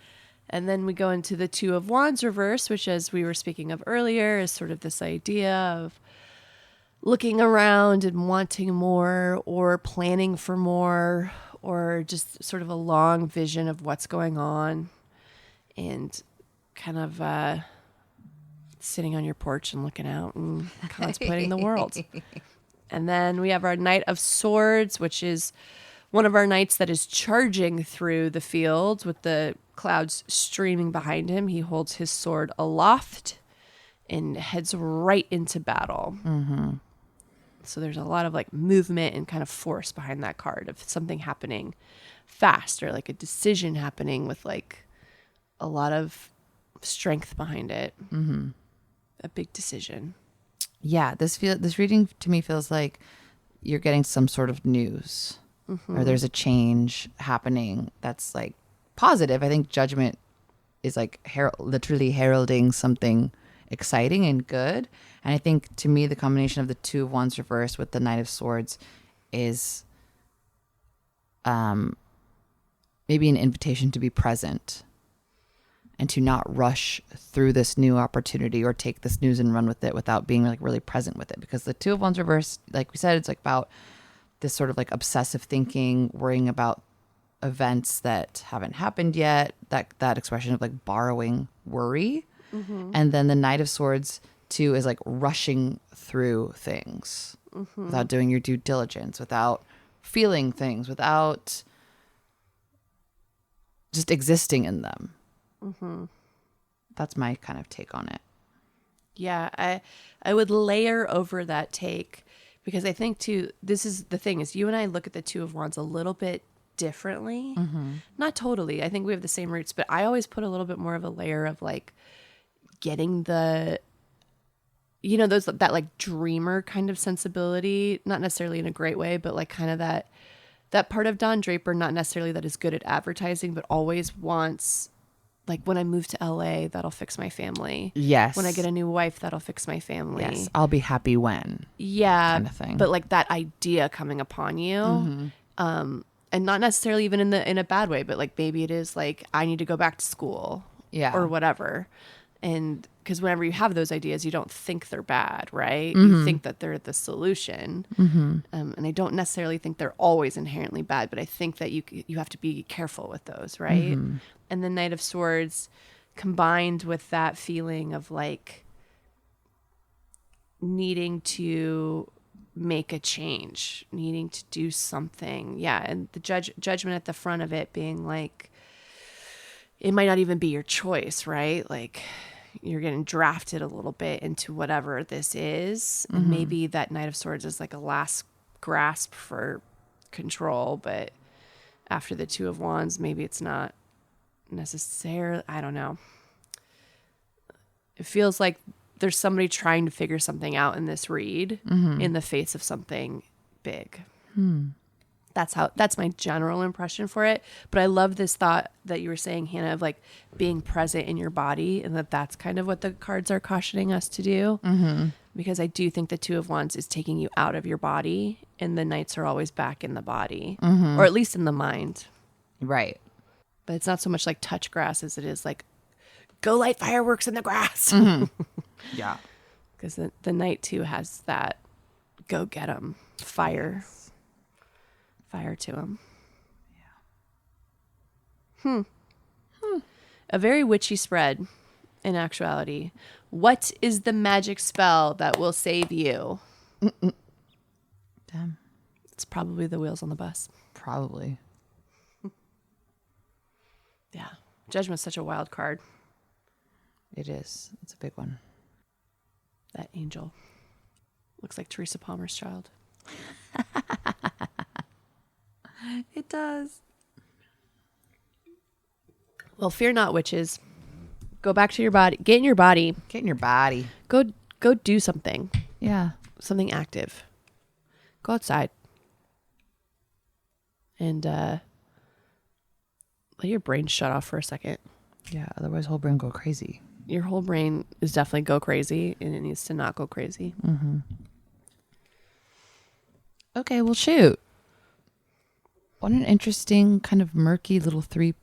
And then we go into the Two of Wands reverse, which, as we were speaking of earlier, is sort of this idea of looking around and wanting more, or planning for more, or just sort of a long vision of what's going on, and kind of sitting on your porch and looking out and contemplating the world. And then we have our Knight of Swords, which is one of our knights that is charging through the field with the clouds streaming behind him. He holds his sword aloft and heads right into battle. Mm-hmm. So there's a lot of like movement and kind of force behind that card of something happening fast, or like a decision happening with like a lot of strength behind it. Mm-hmm. A big decision. Yeah, this reading to me feels like you're getting some sort of news, or there's a change happening that's like positive. I think Judgment is like literally heralding something exciting and good. And I think to me, the combination of the Two of Wands reversed with the Knight of Swords is maybe an invitation to be present and to not rush through this new opportunity or take this news and run with it without being like really present with it. Because the Two of Wands reversed, like we said, it's like about this sort of like obsessive thinking, worrying about events that haven't happened yet, that expression of like borrowing worry. Mm-hmm. And then the Knight of Swords too is like rushing through things without doing your due diligence, without feeling things, without just existing in them. Mm-hmm. That's my kind of take on it. Yeah, I would layer over that take, because I think too, this is the thing, is you and I look at the Two of Wands a little bit differently. Mm-hmm. Not totally. I think we have the same roots, but I always put a little bit more of a layer of like getting the, you know, that like dreamer kind of sensibility, not necessarily in a great way, but like kind of that part of Don Draper, not necessarily that is good at advertising, but always wants, like, when I move to LA, that'll fix my family. Yes. When I get a new wife, that'll fix my family. Yes. I'll be happy when. Yeah. Kind of thing. But like that idea coming upon you, and not necessarily even in a bad way, but like maybe it is like, I need to go back to school, or whatever. And because whenever you have those ideas, you don't think they're bad, right? Mm-hmm. You think that they're the solution. Mm-hmm. And I don't necessarily think they're always inherently bad, but I think that you have to be careful with those, right? Mm-hmm. And the Knight of Swords combined with that feeling of like needing to make a change, needing to do something. Yeah. And the judgment at the front of it being like, it might not even be your choice, right? Like, you're getting drafted a little bit into whatever this is. Mm-hmm. And maybe that Knight of Swords is like a last grasp for control, but after the Two of Wands, maybe it's not necessarily, I don't know. It feels like there's somebody trying to figure something out in this read in the face of something big. That's my general impression for it. But I love this thought that you were saying, Hannah, of like being present in your body, and that's kind of what the cards are cautioning us to do. Mm-hmm. Because I do think the Two of Wands is taking you out of your body, and the Knights are always back in the body, or at least in the mind. Right. But it's not so much like touch grass as it is like, go light fireworks in the grass. Mm-hmm. Yeah. Because the Knight too has that go get 'em fire. Fire to him. Yeah. A very witchy spread in actuality. What is the magic spell that will save you? Damn. It's probably the wheels on the bus. Probably. Yeah. Judgment's such a wild card. It is. It's a big one. That angel. Looks like Teresa Palmer's child. It does. Well, fear not, witches. Go back to your body. Get in your body. Get in your body. Go do something. Yeah. Something active. Go outside. And let your brain shut off for a second. Yeah, otherwise whole brain go crazy. Your whole brain is definitely go crazy, and it needs to not go crazy. Mm-hmm. Okay, well, shoot. What an interesting kind of murky little three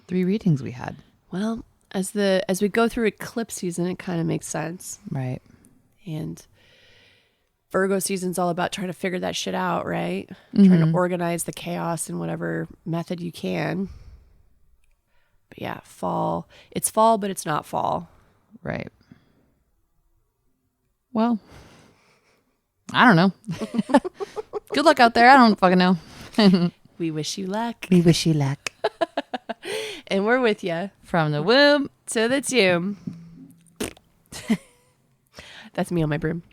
readings we had. Well, as we go through eclipse season, it kind of makes sense. Right. And Virgo season's all about trying to figure that shit out, right? Trying to organize the chaos in whatever method you can. But yeah, fall. It's fall, but it's not fall. Right. Well, I don't know. Good luck out there. I don't fucking know. We wish you luck. We wish you luck. And we're with you. From the womb to the tomb. That's me on my broom.